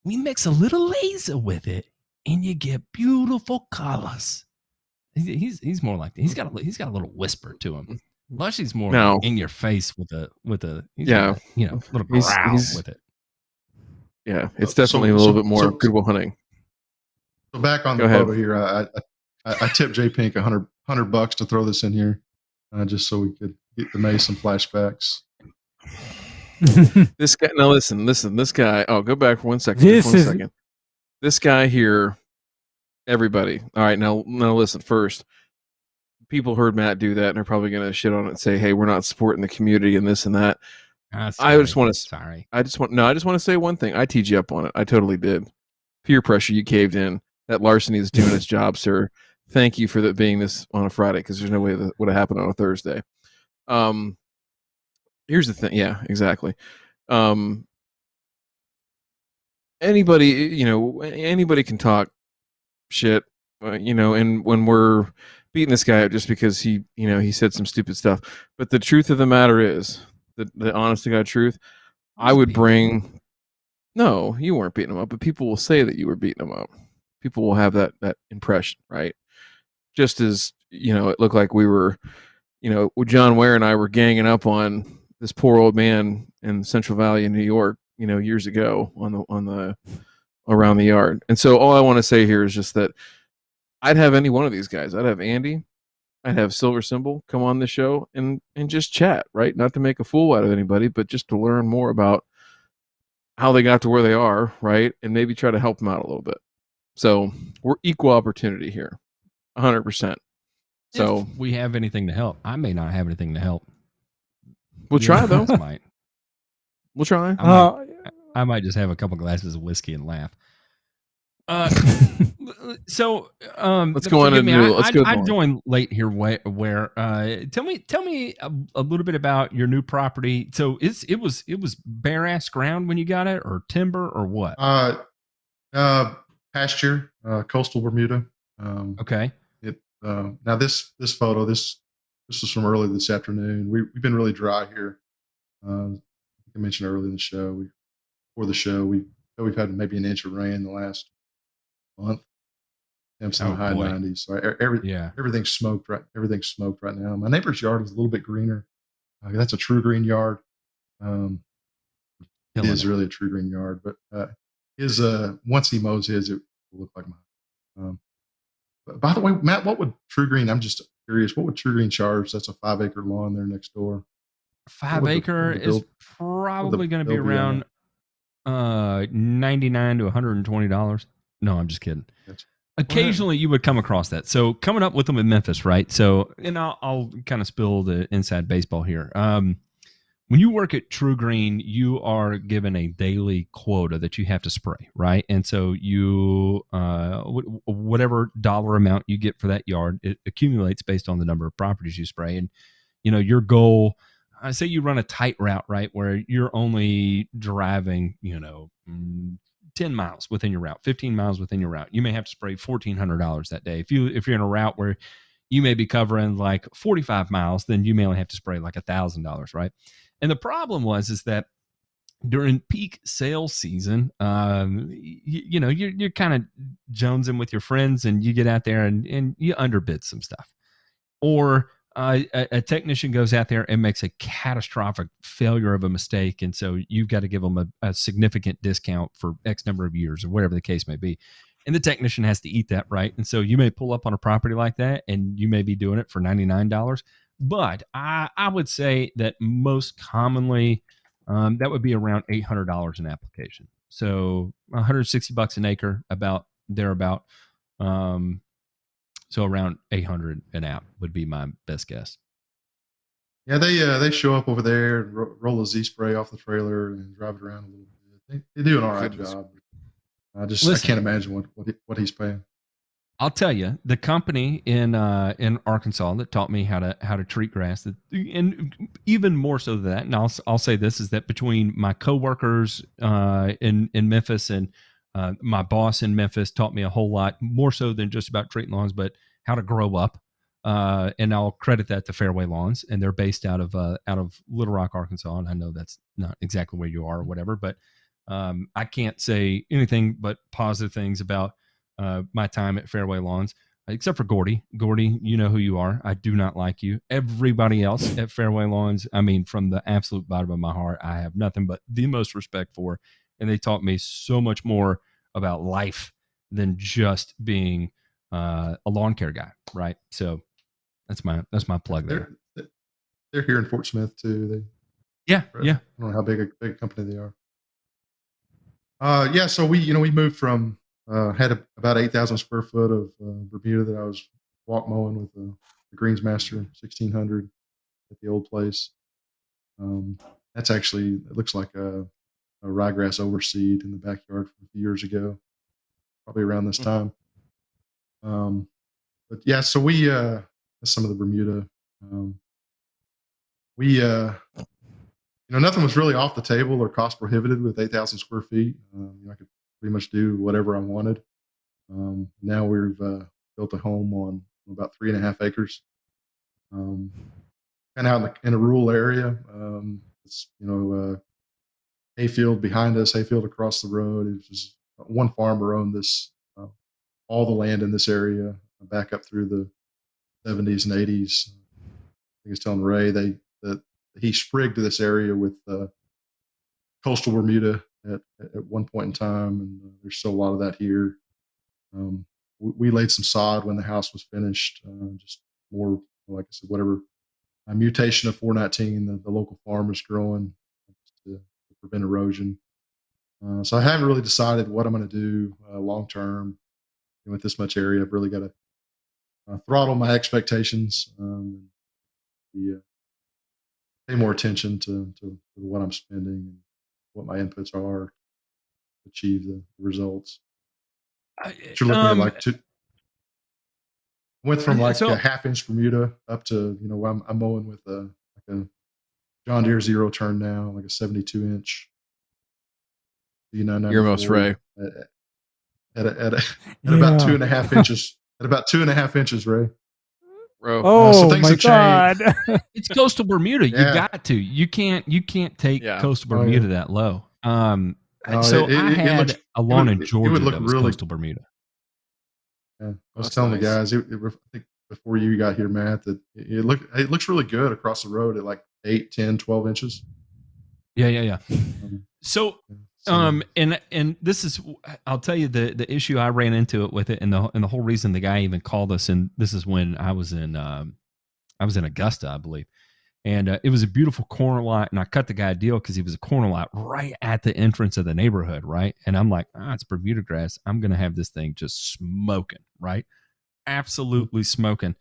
We mix a little laser with it, and you get beautiful colors. He's more like that. He's got a little whisper to him. Lushy's more like in your face with a little growl with it. Yeah, it's definitely a little bit more Good Will Hunting. So back on the photo here, I tipped J Pink $100 to throw this in here, just so we could get the May some flashbacks. This guy. Now listen. This guy. Oh, go back for 1 second. Second. This guy here. Everybody. All right. Now listen. First, people heard Matt do that, and are probably going to shit on it and say, "Hey, we're not supporting the community and this and that." I just want to say one thing. I teed you up on it. I totally did. Peer pressure. You caved in. That larceny is doing its job, sir. Thank you for that being this on a Friday, because there's no way that would have happened on a Thursday. Here's the thing. Yeah, exactly. Anybody can talk shit, and when we're beating this guy up just because he said some stupid stuff. But the truth of the matter is, the honest to God truth, I would bring. No, you weren't beating him up, but people will say that you were beating him up. People will have that impression, right? Just as it looked like we were, John Ware and I were ganging up on this poor old man in Central Valley in New York, years ago on the around the yard. And so all I want to say here is just that I'd have any one of these guys. I'd have Andy, I'd have Silver Symbol come on the show and just chat, right? Not to make a fool out of anybody, but just to learn more about how they got to where they are, right? And maybe try to help them out a little bit. So we're equal opportunity here, 100%. So if we have anything to help, I may not have anything to help. We'll try though. We'll try. I might just have a couple glasses of whiskey and laugh. So let's go on and I joined late here. Where tell me a little bit about your new property. So it was bare ass ground when you got it, or timber, or what? Pasture, coastal Bermuda. Okay. Now this photo, this was from early this afternoon. We've been really dry here. I mentioned earlier in the show. Before the show, we've had maybe an inch of rain in the last month. temps in the high 90s. So everything's smoked right. Everything's smoked right now. My neighbor's yard is a little bit greener. That's a true green yard. It is really a true green yard, but his once he mows his, it will look like mine. But by the way, Matt, what would True Green? I'm just curious. What would True Green charge? That's a 5-acre lawn there next door. 5 acre is probably going to be around $99 to $120. No, I'm just kidding. Occasionally you would come across that. So coming up with them in Memphis, right? So, and I'll kind of spill the inside baseball here. When you work at True Green, you are given a daily quota that you have to spray, right? And so you, whatever dollar amount you get for that yard, it accumulates based on the number of properties you spray. And, your goal, I say you run a tight route, right? Where you're only driving, 10 miles within your route, 15 miles within your route. You may have to spray $1,400 that day. If you're in a route where you may be covering like 45 miles, then you may only have to spray like $1,000, right? And the problem is that during peak sales season, you're kind of jonesing with your friends, and you get out there and you underbid some stuff, or a technician goes out there and makes a catastrophic failure of a mistake, and so you've got to give them a significant discount for X number of years, or whatever the case may be. And the technician has to eat that, right? And so you may pull up on a property like that, and you may be doing it for $99. But I would say that most commonly that would be around $800 an application. So $160 an acre, about thereabout. So around $800 an app would be my best guess. Yeah, they show up over there and roll a Z spray off the trailer and drive it around a little bit. They do an all right job. I can't imagine what he's paying. I'll tell you, the company in Arkansas that taught me how to treat grass, and even more so than that, and I'll say this, is that between my coworkers in Memphis and my boss in Memphis taught me a whole lot, more so than just about treating lawns, but how to grow up. And I'll credit that to Fairway Lawns, and they're based out of Little Rock, Arkansas. And I know that's not exactly where you are or whatever, but I can't say anything but positive things about my time at Fairway Lawns, except for Gordy. Gordy, you know who you are. I do not like you. Everybody else at Fairway Lawns, I mean, from the absolute bottom of my heart, I have nothing but the most respect for. And they taught me so much more about life than just being a lawn care guy, right? So that's my plug there. They're here in Fort Smith too. Yeah. I don't know how big a company they are. So we moved from had about 8,000 square foot of Bermuda that I was walk mowing with the Greensmaster 1600 at the old place. That's actually, it looks like a ryegrass overseed in the backyard from a few years ago, probably around this time. But yeah, so we that's some of the Bermuda. Nothing was really off the table or cost prohibitive with 8,000 square feet. I could pretty much do whatever I wanted. Now we've built a home on about 3.5 acres, kind of out in a rural area. It's hayfield behind us, hayfield across the road. It was one farmer owned this, all the land in this area back up through the 70s and 80s. I was telling Ray that he sprigged this area with coastal Bermuda at one point in time, and there's still a lot of that here. We laid some sod when the house was finished, just more, like I said, whatever mutation of 419 the local farm is growing to prevent erosion. So I haven't really decided what I'm going to do long term. With this much area, I've really got to throttle my expectations, pay more attention to what I'm spending and what my inputs are to achieve the results. You're looking at went from like a 1/2-inch Bermuda up to, I'm mowing with a John Deere zero turn now, like a 72-inch. You're most Ray. At about 2.5 inches. At about 2.5 inches, Ray. Bro. Oh my God! It's coastal Bermuda. You got to. You can't take coastal Bermuda that low. I had a lawn in Georgia that was coastal Bermuda. Yeah, I was That's telling nice. the guys, I think before you got here, Matt, that it looks really good across the road at like 8, 10, 12 inches. Yeah. So, So and this is, I'll tell you the issue I ran into it with it, and the whole reason the guy even called us, and this is when I was in Augusta, I believe, and it was a beautiful corner lot, and I cut the guy a deal because he was a corner lot right at the entrance of the neighborhood, right? And I'm like, it's Bermuda grass. I'm gonna have this thing just smoking, right? Absolutely smoking.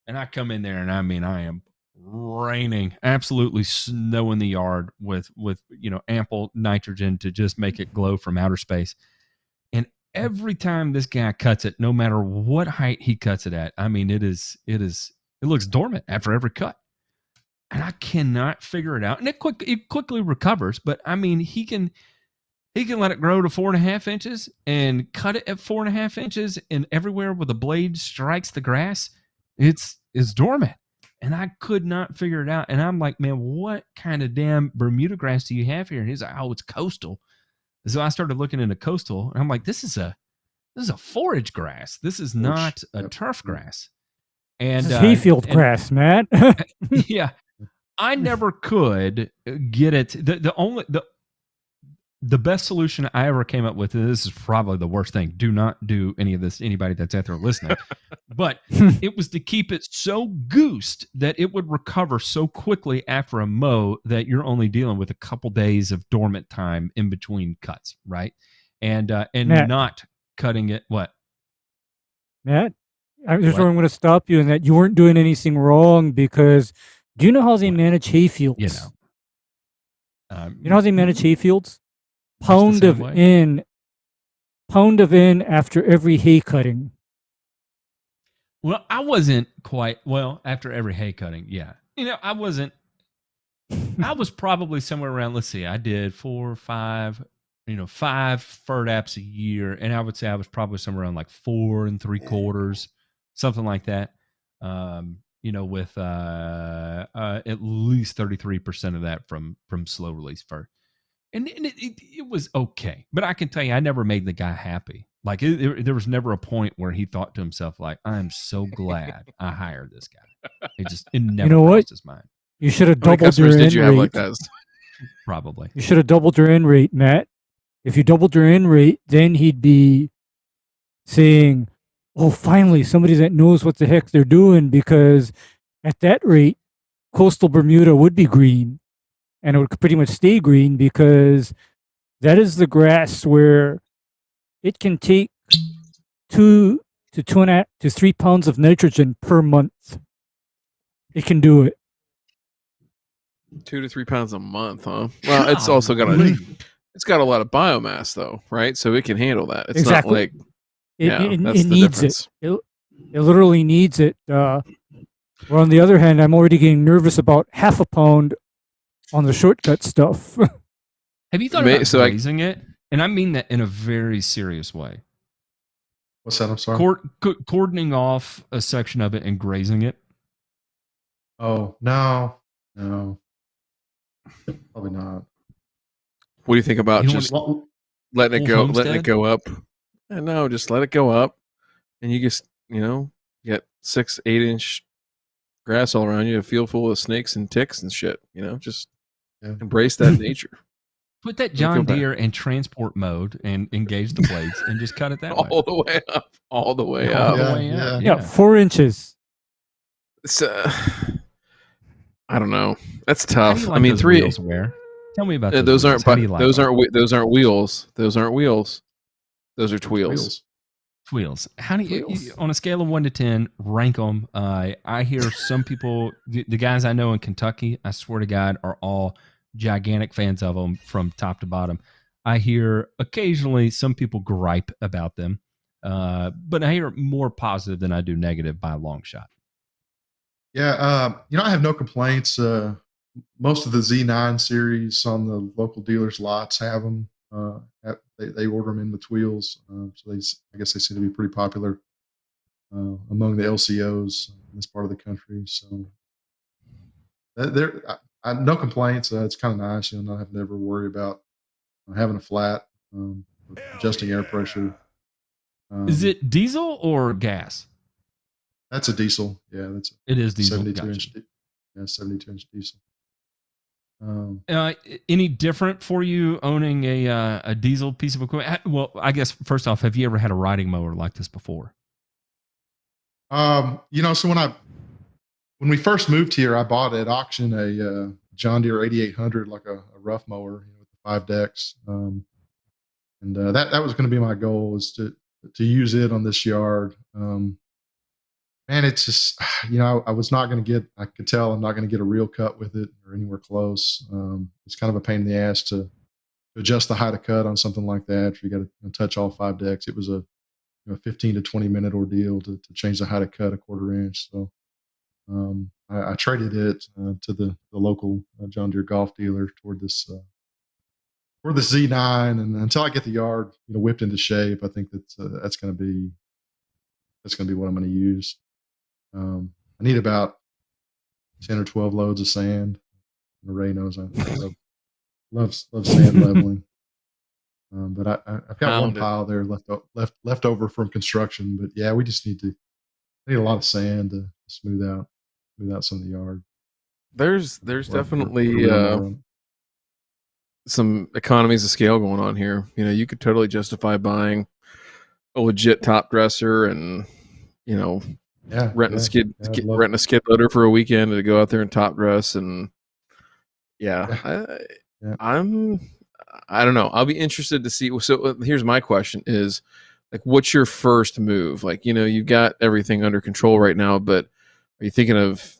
And I come in there, and I mean, I am raining, absolutely snow in the yard with ample nitrogen to just make it glow from outer space. And every time this guy cuts it, no matter what height he cuts it at, I mean, it looks dormant after every cut. And I cannot figure it out. And it quickly recovers, but I mean, he can let it grow to 4.5 inches and cut it at 4.5 inches, and everywhere where the blade strikes the grass, it's dormant. And I could not figure it out. And I'm like, man, what kind of damn Bermuda grass do you have here? And he's like, it's coastal. So I started looking into coastal, and I'm like, this is a forage grass. This is not a turf grass. And this is hayfield grass, Matt. Yeah, I never could get it. The best solution I ever came up with, and this is probably the worst thing, do not do any of this, anybody that's out there listening, but it was to keep it so goosed that it would recover so quickly after a mow that you're only dealing with a couple days of dormant time in between cuts, right? And Matt, not cutting it. What? Matt, I'm going to stop you in that you weren't doing anything wrong, because do you know how they manage hayfields? You know how they manage hayfields? Pound of in after every hay cutting. Well, I wasn't quite after every hay cutting. Yeah, I wasn't. I was probably somewhere around. Let's see, I did 4 or 5, 5 FERDAPs a year, and I would say I was probably somewhere around like 4 3/4, something like that. With at least 33% of that from slow release fur. And it was okay, but I can tell you, I never made the guy happy. Like there was never a point where he thought to himself, like, "I'm so glad I hired this guy." It never crossed his mind. You should have doubled your in rate. Like that? Probably. You should have doubled your in rate, Matt. If you doubled your in rate, then he'd be saying, "Oh, finally, somebody that knows what the heck they're doing," because at that rate, coastal Bermuda would be green. And it would pretty much stay green, because that is the grass where it can take 2 to 2.5 to 3 pounds of nitrogen per month. It can do it. 2 to 3 pounds a month, huh? Well, it's also got a lot of biomass, though, right? So it can handle that. It's not like it needs difference. It literally needs it. Well, on the other hand, I'm already getting nervous about 0.5 pound on the shortcut stuff. Have you thought about grazing it? And I mean that in a very serious way. What's that? I'm sorry. Cordoning off a section of it and grazing it. Oh, no, probably not. What do you think about just letting it go up? No, just let it go up, and you just get 6-8 inch grass all around you, a field full of snakes and ticks and shit. Just embrace that nature. Put that John Deere in transport mode and engage the blades and just cut it that way. All the way up. All the way up. Yeah, 4 inches. It's, I don't know. That's tough. I mean, 3 wheels, Ware. Tell me about those. Aren't those aren't wheels. Those aren't wheels. Those are tweels. Tweels. How do you, on a scale of 1 to 10, rank them? I hear some people, the guys I know in Kentucky, I swear to God, are all gigantic fans of them from top to bottom. I hear occasionally some people gripe about them, but I hear more positive than I do negative by a long shot. Yeah, I have no complaints. Most of the Z9 series on the local dealers' lots have them. They order them in with wheels, so I guess they seem to be pretty popular among the LCOs in this part of the country. So no complaints. It's kind of nice, not having to ever worry about having a flat, adjusting air pressure. Is it diesel or gas? That's a diesel. Yeah, it is diesel. 72-inch. Yeah, 72-inch diesel. Any different for you owning a diesel piece of equipment? Well, I guess first off, have you ever had a riding mower like this before? So when we first moved here, I bought at auction a John Deere 8800, like a rough mower with 5 decks. And that was going to be my goal, was to use it on this yard. Man, it's just, I was not going to get, I could tell I'm not going to get a real cut with it or anywhere close. It's kind of a pain in the ass to adjust the height of cut on something like that. You got to touch all 5 decks. It was a 15 to 20 minute ordeal to change the height of cut a 1/4 inch. So I traded it to the local John Deere golf dealer toward this Z9, and until I get the yard whipped into shape, I think that's going to be what I'm going to use. I need about 10 or 12 loads of sand. And Ray knows I love sand leveling. But I've got one pile there left over from construction. But yeah, we just need a lot of sand to smooth out some of the yard. There's definitely some economies of scale going on here. You could totally justify buying a legit top dresser and renting a skid loader for a weekend to go out there and top dress. And I don't know. I'll be interested to see. So here's my question: is like, what's your first move? Like, you've got everything under control right now, but are you thinking of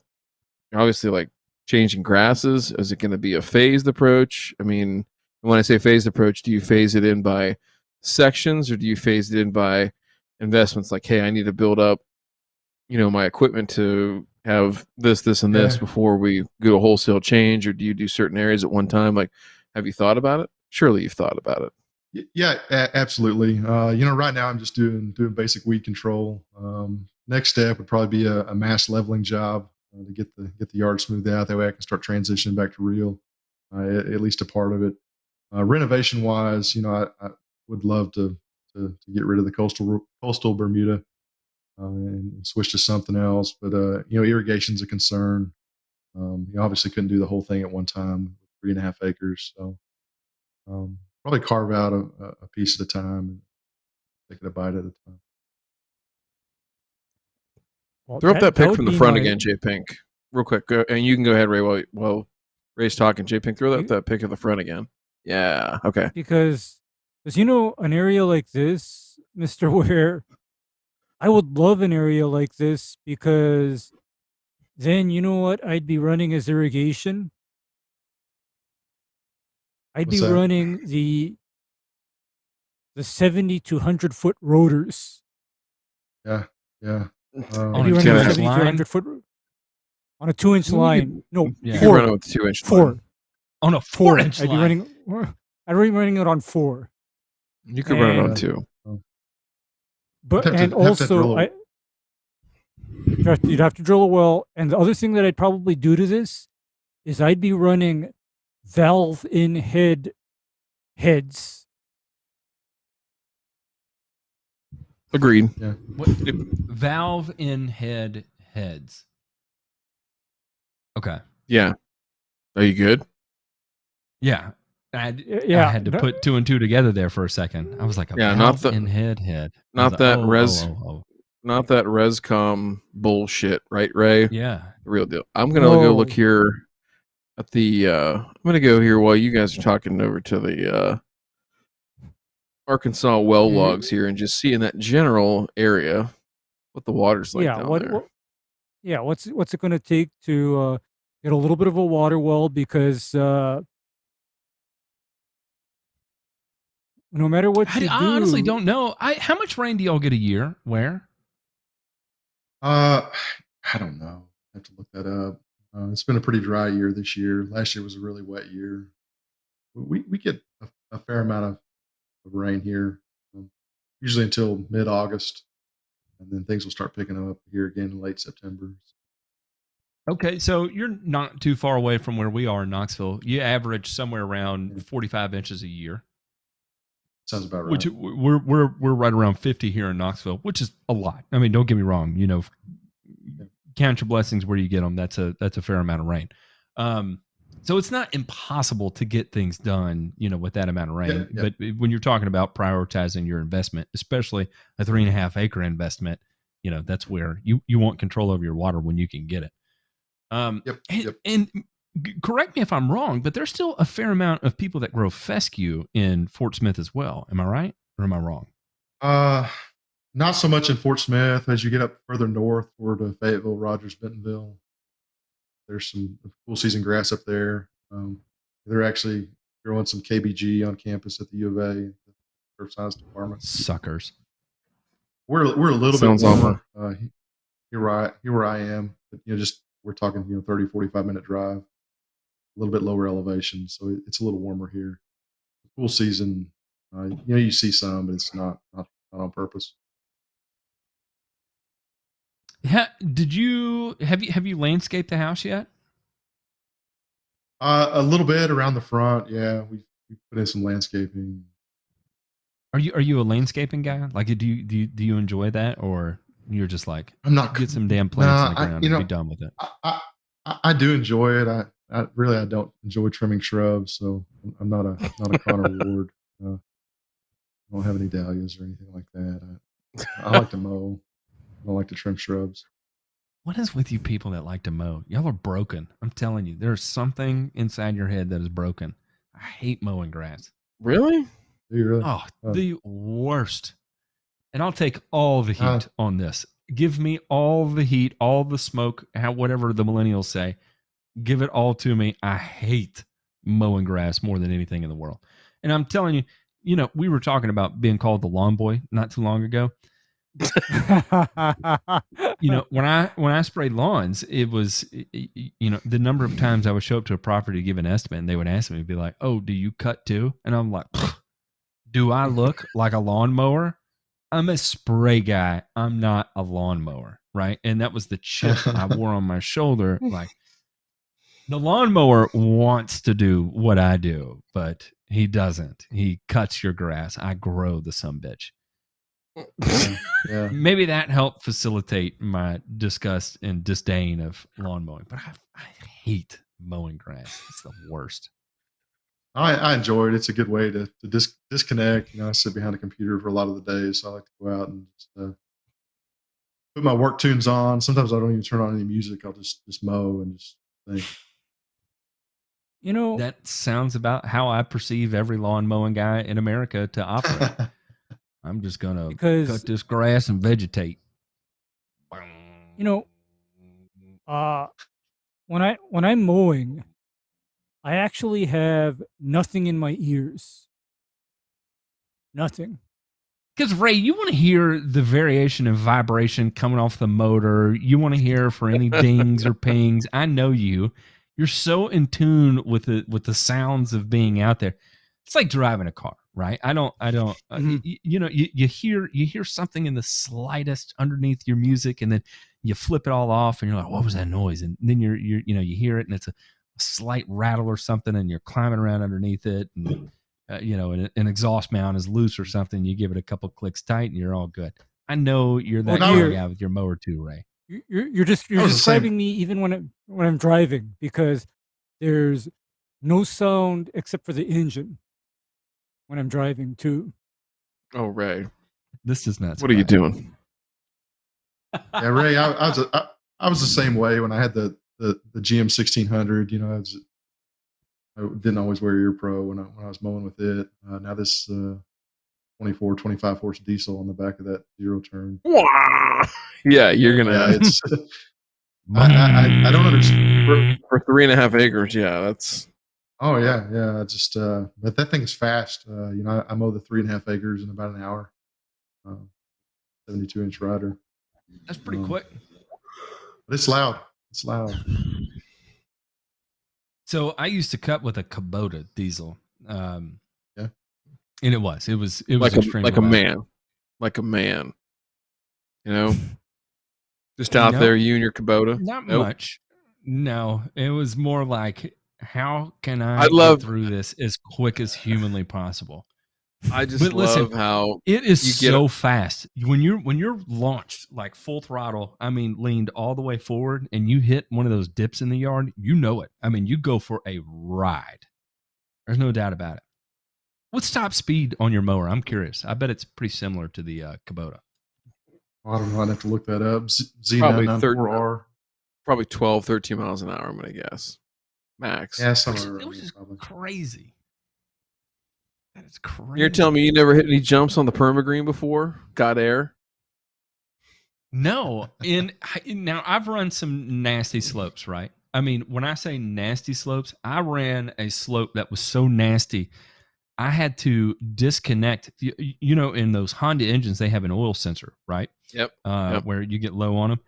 obviously like changing grasses? Is it going to be a phased approach? I mean, when I say phased approach, do you phase it in by sections, or do you phase it in by investments? Like, hey, I need to build up, my equipment to have this, and this before we go a wholesale change, or do you do certain areas at one time? Like, have you thought about it? Surely you've thought about it. Yeah, absolutely. Right now I'm just doing basic weed control. Next step would probably be a mass leveling job to get the yard smoothed out. That way I can start transitioning back to real, at least a part of it. Renovation wise, I would love to get rid of the coastal Bermuda and switch to something else. But irrigation's a concern. You obviously couldn't do the whole thing at one time, 3.5 acres. So probably carve out a piece at a time and take it a bite at a time. Well, throw up that pic from the front again, J Pink, real quick. And you can go ahead, Ray, while Ray's talking. J Pink, throw that pic of the front again. Yeah, okay. Because an area like this, Mr. Ware, I would love an area like this, because then you know what I'd be running as irrigation? I'd be running the 70 to 100 foot rotors. Yeah. I'd be running 70 to 100 foot on a 2-inch line. No, you can run it with 2-inch 4. line. On a 4-inch line. I'd be running it on 4. You could run it on 2. But you'd have to drill a well. And the other thing that I'd probably do to this is I'd be running valve in heads. Agreed. Yeah. Valve in heads. Okay. Yeah. Are you good? Yeah. I had to put 2 and 2 together there for a second. I was like, valve in head. Not that not that Rescom bullshit, right, Ray? Yeah. The real deal. I'm gonna go look here at the I'm gonna go here while you guys are talking over to the Arkansas well logs here and just see in that general area what the water's like down there. What's it gonna take to get a little bit of a water well, because no matter what you do, I honestly don't know. How much rain do y'all get a year? Where? I don't know. I have to look that up. It's been a pretty dry year this year. Last year was a really wet year. We get a fair amount of rain here, usually until mid-August, and then things will start picking up here again in late September. Okay, so you're not too far away from where we are in Knoxville. You average somewhere around 45 inches a year. Sounds about right. Which we're right around 50 here in Knoxville, which is a lot. I mean, don't get me wrong. Count your blessings where you get them. That's a fair amount of rain. So it's not impossible to get things done, with that amount of rain. Yeah. But when you're talking about prioritizing your investment, especially a 3.5 acre investment, that's where you want control over your water when you can get it. And correct me if I'm wrong, but there's still a fair amount of people that grow fescue in Fort Smith as well. Am I right or am I wrong? Not so much in Fort Smith. As you get up further north toward Fayetteville, Rogers, Bentonville, there's some cool season grass up there. They're actually growing some KBG on campus at the U of A, the Earth Science Department. Suckers. We're a little Sounds bit warmer here where I am. But, just we're talking 30, 45-minute drive, a little bit lower elevation, so it's a little warmer here. Cool season. You see some, but it's not on purpose. Have you landscaped the house yet? A little bit around the front. Yeah, we put in some landscaping. Are you a landscaping guy? Like, do you enjoy that, or you're just like, I'm not get some damn plants on the ground and be done with it? I do enjoy it. I don't enjoy trimming shrubs, so I'm not a Connor Ward. I don't have any dahlias or anything like that. I like to mow. I don't like to trim shrubs. What is with you people that like to mow? Y'all are broken. I'm telling you, there's something inside your head that is broken. I hate mowing grass. Really? Do you really? Oh, the worst. And I'll take all the heat on this. Give me all the heat, all the smoke, whatever the millennials say. Give it all to me. I hate mowing grass more than anything in the world. And I'm telling you, we were talking about being called the lawn boy not too long ago. When I sprayed lawns, it was the number of times I would show up to a property to give an estimate, and they would ask me, be like, "Oh, do you cut too?" And I'm like, "Do I look like a lawnmower? I'm a spray guy. I'm not a lawnmower, right?" And that was the chip I wore on my shoulder. Like, the lawnmower wants to do what I do, but he doesn't. He cuts your grass. I grow the sumbitch. Yeah. Maybe that helped facilitate my disgust and disdain of lawn mowing, but I hate mowing grass. It's the worst. I enjoy it. It's a good way to disconnect. I sit behind a computer for a lot of the day, so I like to go out and just, put my work tunes on. Sometimes I don't even turn on any music. I'll just mow and just think. That sounds about how I perceive every lawn mowing guy in America to operate. I'm just gonna cut this grass and vegetate. When I'm mowing, I actually have nothing in my ears. Nothing. Because Ray, you want to hear the variation of vibration coming off the motor. You want to hear for any dings or pings. I know you. You're so in tune with the sounds of being out there. It's like driving a car, right? I don't. You hear something in the slightest underneath your music, and then you flip it all off, and you're like, "What was that noise?" And then you hear it, and it's a slight rattle or something, and you're climbing around underneath it, and an exhaust mount is loose or something. You give it a couple clicks tight, and you're all good. I know you're that guy with your mower too, Ray. You're describing me even when I'm driving, because there's no sound except for the engine when I'm driving too. Oh, Ray, this is not. What are you doing? Yeah, Ray, I was the same way when I had the GM 1600. I didn't always wear ear pro when I was mowing with it. Now this 24, 25 horse diesel on the back of that zero turn. Yeah, you're gonna. Yeah, it's. I don't understand for 3.5 acres. Yeah, that's. Oh yeah. I just but that thing is fast. I mow the 3.5 acres in about an hour. 72-inch rider. That's pretty quick. But it's loud. It's loud. So I used to cut with a Kubota diesel. Yeah. And it was like extremely like a man. Just out there, you and your Kubota. Not much. No, it was more like, how can I get through this as quick as humanly possible? I just But listen, love how it is you get so fast when you're launched like full throttle. I mean, leaned all the way forward, and you hit one of those dips in the yard. You know it. I mean, you go for a ride. There's no doubt about it. What's top speed on your mower? I'm curious. I bet it's pretty similar to the Kubota. I don't know. I'd have to look that up. Probably Z994R. probably 12, 13 miles an hour, I'm going to guess. Max. Yeah, Which somewhere it around was there, just probably. crazy. That is crazy. You're telling me you never hit any jumps on the permagreen before? Got air? No, now I've run some nasty slopes, right? I mean, when I say nasty slopes, I ran a slope that was so nasty, I had to disconnect. You know, in those Honda engines, they have an oil sensor, right? Yep. Where you get low on them.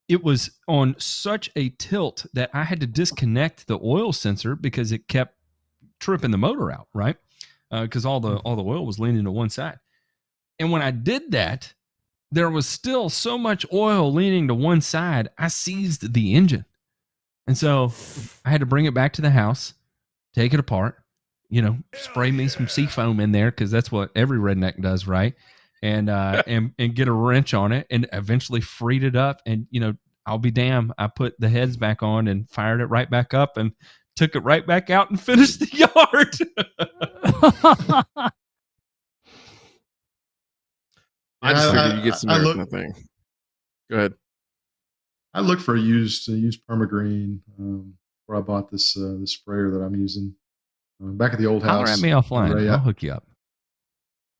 It was on such a tilt that I had to disconnect the oil sensor because it kept tripping the motor out, right? Because all the oil was leaning to one side. And when I did that, there was still so much oil leaning to one side, I seized the engine. And so I had to bring it back to the house, take it apart, spray me some seafoam in there because that's what every redneck does, right? And get a wrench on it and eventually freed it up. And, I'll be damned. I put the heads back on and fired it right back up and took it right back out and finished the yard. I just figured you get some air from the thing. Go ahead. I looked for a used permagreen where I bought this sprayer that I'm using back at the old house. Holler at me offline. I'll hook you up.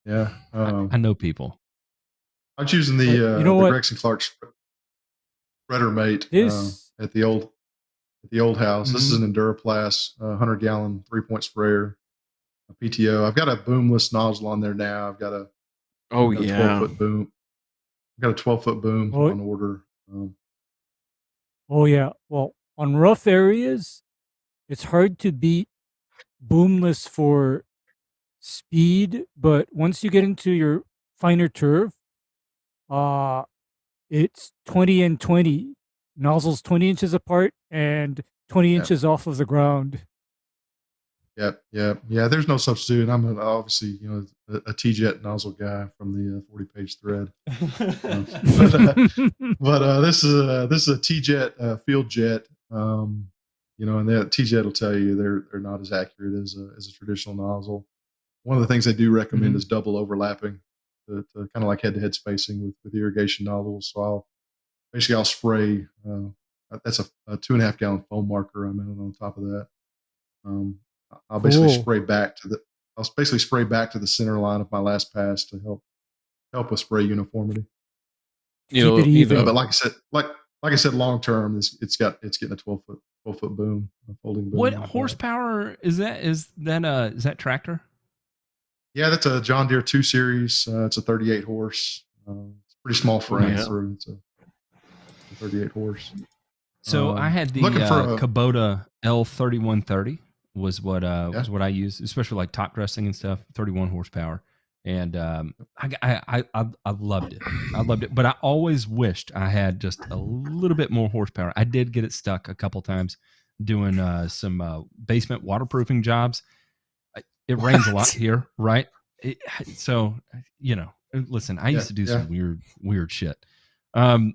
Yeah, I know people. I'm choosing the Gregson Clark spreader mate at the old house. Mm-hmm. This is an Enduraplast 100-gallon 3-point sprayer, a PTO. I've got a boomless nozzle on there now. I've got a 12-foot boom. I've got a 12-foot boom on order. Oh yeah. Well, on rough areas, it's hard to beat boomless for speed, but once you get into your finer turf, it's 20 and 20 nozzles, 20 inches apart and 20 inches off of the ground. Yep. There's no substitute. I'm obviously a T-jet nozzle guy from the 40-page thread. But this is a T-jet field jet. And that T-jet will tell you they're not as accurate as a traditional nozzle. One of the things they do recommend is double overlapping, to kind of like head-to-head spacing with irrigation nozzles. So I'll spray. That's a 2.5-gallon foam marker I mounted on top of that. I'll basically spray back to the center line of my last pass to help with spray uniformity. Keep it even. But like I said, long term, it's getting a 12-foot boom, a folding boom. What horsepower is that? Is that tractor? Yeah, that's a John Deere 2 Series. It's a 38 horse. It's a pretty small frame. It's a 38 horse. So I had the Kubota L3130 was what I used, especially like top dressing and stuff. 31 horsepower, and I loved it. I loved it, but I always wished I had just a little bit more horsepower. I did get it stuck a couple times doing some basement waterproofing jobs. It rains a lot here, right? So listen, I used to do some weird shit. But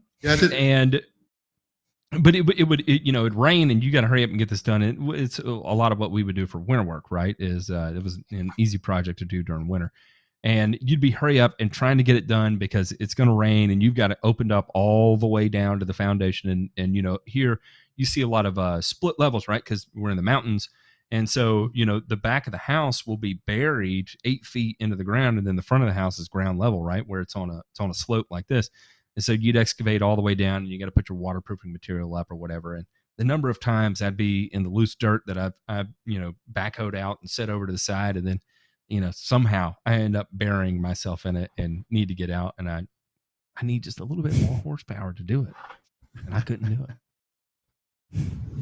it'd rain and you got to hurry up and get this done. It's a lot of what we would do for winter work, right? It was an easy project to do during winter, and you'd be hurry up and trying to get it done because it's going to rain and you've got it opened up all the way down to the foundation. And here you see a lot of split levels, right? Because we're in the mountains. And so, the back of the house will be buried 8 feet into the ground. And then the front of the house is ground level, right? Where it's on a slope like this. And so you'd excavate all the way down and you got to put your waterproofing material up or whatever. And the number of times I'd be in the loose dirt that I've backhoed out and set over to the side. And then, somehow I end up burying myself in it and need to get out. And I need just a little bit more horsepower to do it. And I couldn't do it.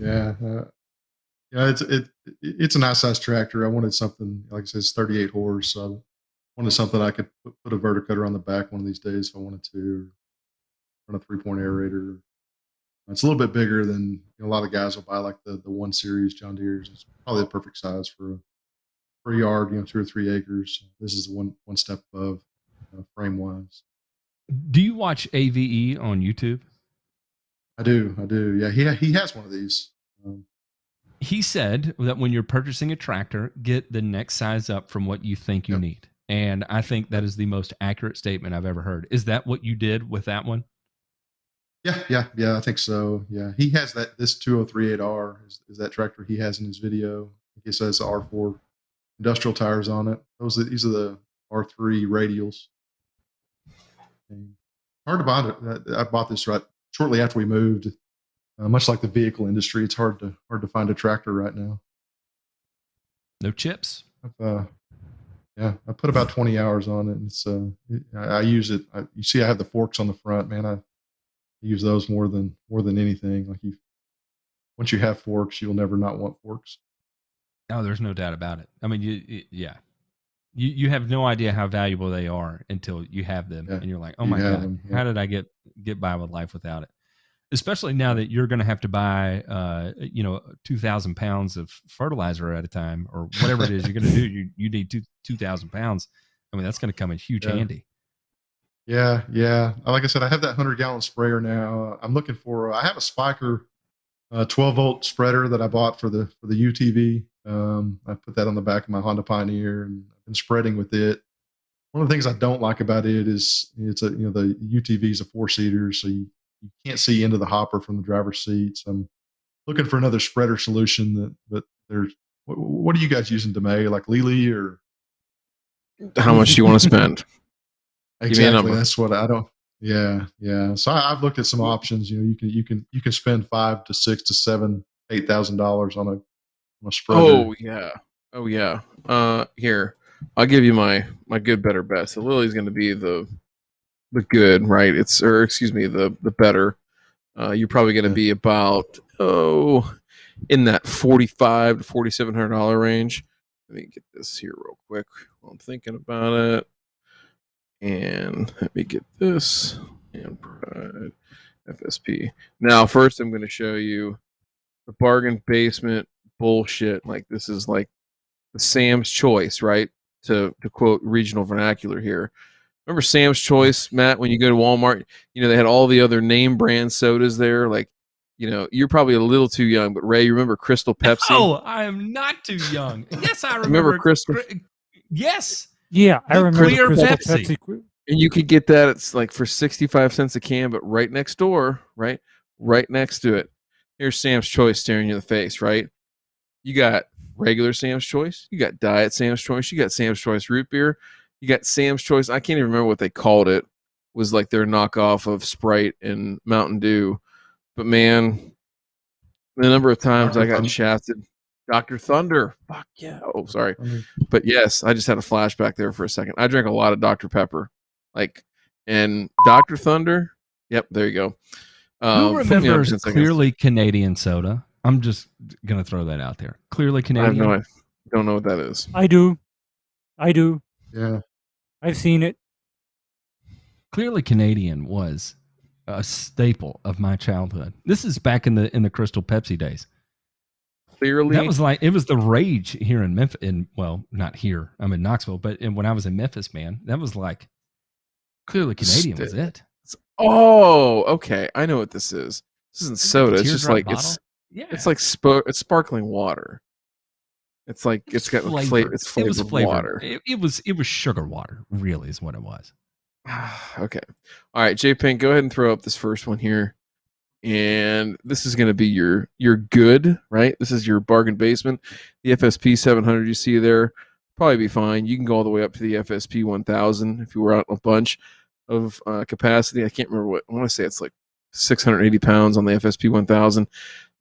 Yeah. It's a nice size tractor. I wanted something, like I said, it's 38 horse. So I wanted something I could put a verticutter on the back one of these days if I wanted to, or run a 3-point aerator. It's a little bit bigger than a lot of guys will buy like the 1 Series John Deere's. It's probably the perfect size for per yard, 2 or 3 acres. This is one step above frame wise. Do you watch AVE on YouTube? I do. Yeah, he has one of these. He said that when you're purchasing a tractor, get the next size up from what you think you need. And I think that is the most accurate statement I've ever heard. Is that what you did with that one? Yeah, I think so. Yeah, he has this 2038R is that tractor he has in his video. He says R4 industrial tires on it. These are the R3 radials. And hard to buy it. I bought this right shortly after we moved. Much like the vehicle industry, it's hard to find a tractor right now. No chips. I put about 20 hours on it. And it's I use it. You see, I have the forks on the front, man. I use those more than anything. Like once you have forks, you'll never not want forks. Oh, there's no doubt about it. I mean, you have no idea how valuable they are until you have them, and you're like, oh my God, how did I get by with life without it? Especially now that you're going to have to buy, 2,000 pounds of fertilizer at a time, or whatever it is you're going to do. You need 2,000 pounds. I mean, that's going to come in huge handy. Yeah. Like I said, I have that 100-gallon sprayer now. I'm looking for. I have a Spiker 12-volt spreader that I bought for the UTV. I put that on the back of my Honda Pioneer, and I've been spreading with it. One of the things I don't like about it is the UTV is a 4-seater, so you can't see into the hopper from the driver's seat. So I'm looking for another spreader solution. But there's what are you guys using, DeMay? Like Lely or how much do you want to spend? Exactly. That's what I don't. Yeah. So I've looked at some options. You can spend $5,000 to $6,000 to $7,000, $8,000 on a spreader. Oh yeah. Here, I'll give you my good, better, best. The Lily's going to be the good, right? The better. You're probably going to be about in that $4,500 to $4,700 range. Let me get this here real quick while I'm thinking about it. And let me get this and Pride FSP. Now, first, I'm going to show you the bargain basement bullshit. Like, this is like the Sam's Choice, right? To quote regional vernacular here. Remember Sam's Choice, Matt, when you go to Walmart, they had all the other name brand sodas there. Like, you're probably a little too young, but Ray, you remember Crystal Pepsi? Oh, I am not too young. Yes, I remember Crystal. Yes. Yeah, I remember clear Crystal Pepsi. And you could get that. It's like for 65 cents a can, but right next door, right next to it, here's Sam's Choice staring you in the face, right? You got regular Sam's Choice. You got Diet Sam's Choice. You got Sam's Choice root beer. You got Sam's Choice. I can't even remember what they called it. It was like their knockoff of Sprite and Mountain Dew. But man, the number of times I got shafted. Dr. Thunder. Fuck yeah. Oh, sorry. But yes, I just had a flashback there for a second. I drank a lot of Dr. Pepper. And Dr. Thunder. Yep, there you go. Who remembers Clearly Canadian soda? I'm just going to throw that out there. Clearly Canadian. I don't know what that is. I do. Yeah. I've seen it. Clearly Canadian was a staple of my childhood. This is back in the Crystal Pepsi days. Clearly, that was it was the rage here in Memphis. Not here. I'm in Knoxville, but when I was in Memphis, man, that was like Clearly Canadian was it. Oh, okay. I know what this is. This isn't soda. It's just like bottle? it's like it's sparkling water. It's like it's got flavor. It's flavored water. It was sugar water. Really, is what it was. Okay. All right, J Pink, go ahead and throw up this first one here. And this is going to be your good, right? This is your bargain basement. The FSP 700 you see there, probably be fine. You can go all the way up to the FSP 1000 if you were out a bunch of capacity. I can't remember what I want to say. It's like 680 pounds on the FSP 1000.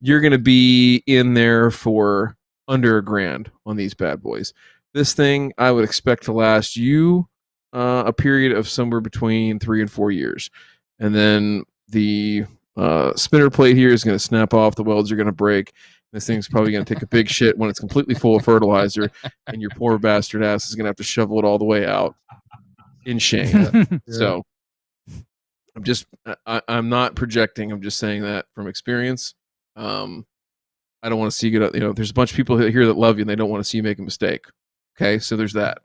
You're going to be in there for under $1,000 on these bad boys. This thing I would expect to last you a period of somewhere between 3 and 4 years, and then the spinner plate here is going to snap off. The welds are going to break. This thing's probably going to take a big shit when it's completely full of fertilizer, and your poor bastard ass is going to have to shovel it all the way out in shame. Yeah. So I'm not projecting. I'm just saying that from experience. I don't want to see you get, there's a bunch of people here that love you and they don't want to see you make a mistake. Okay, so there's that.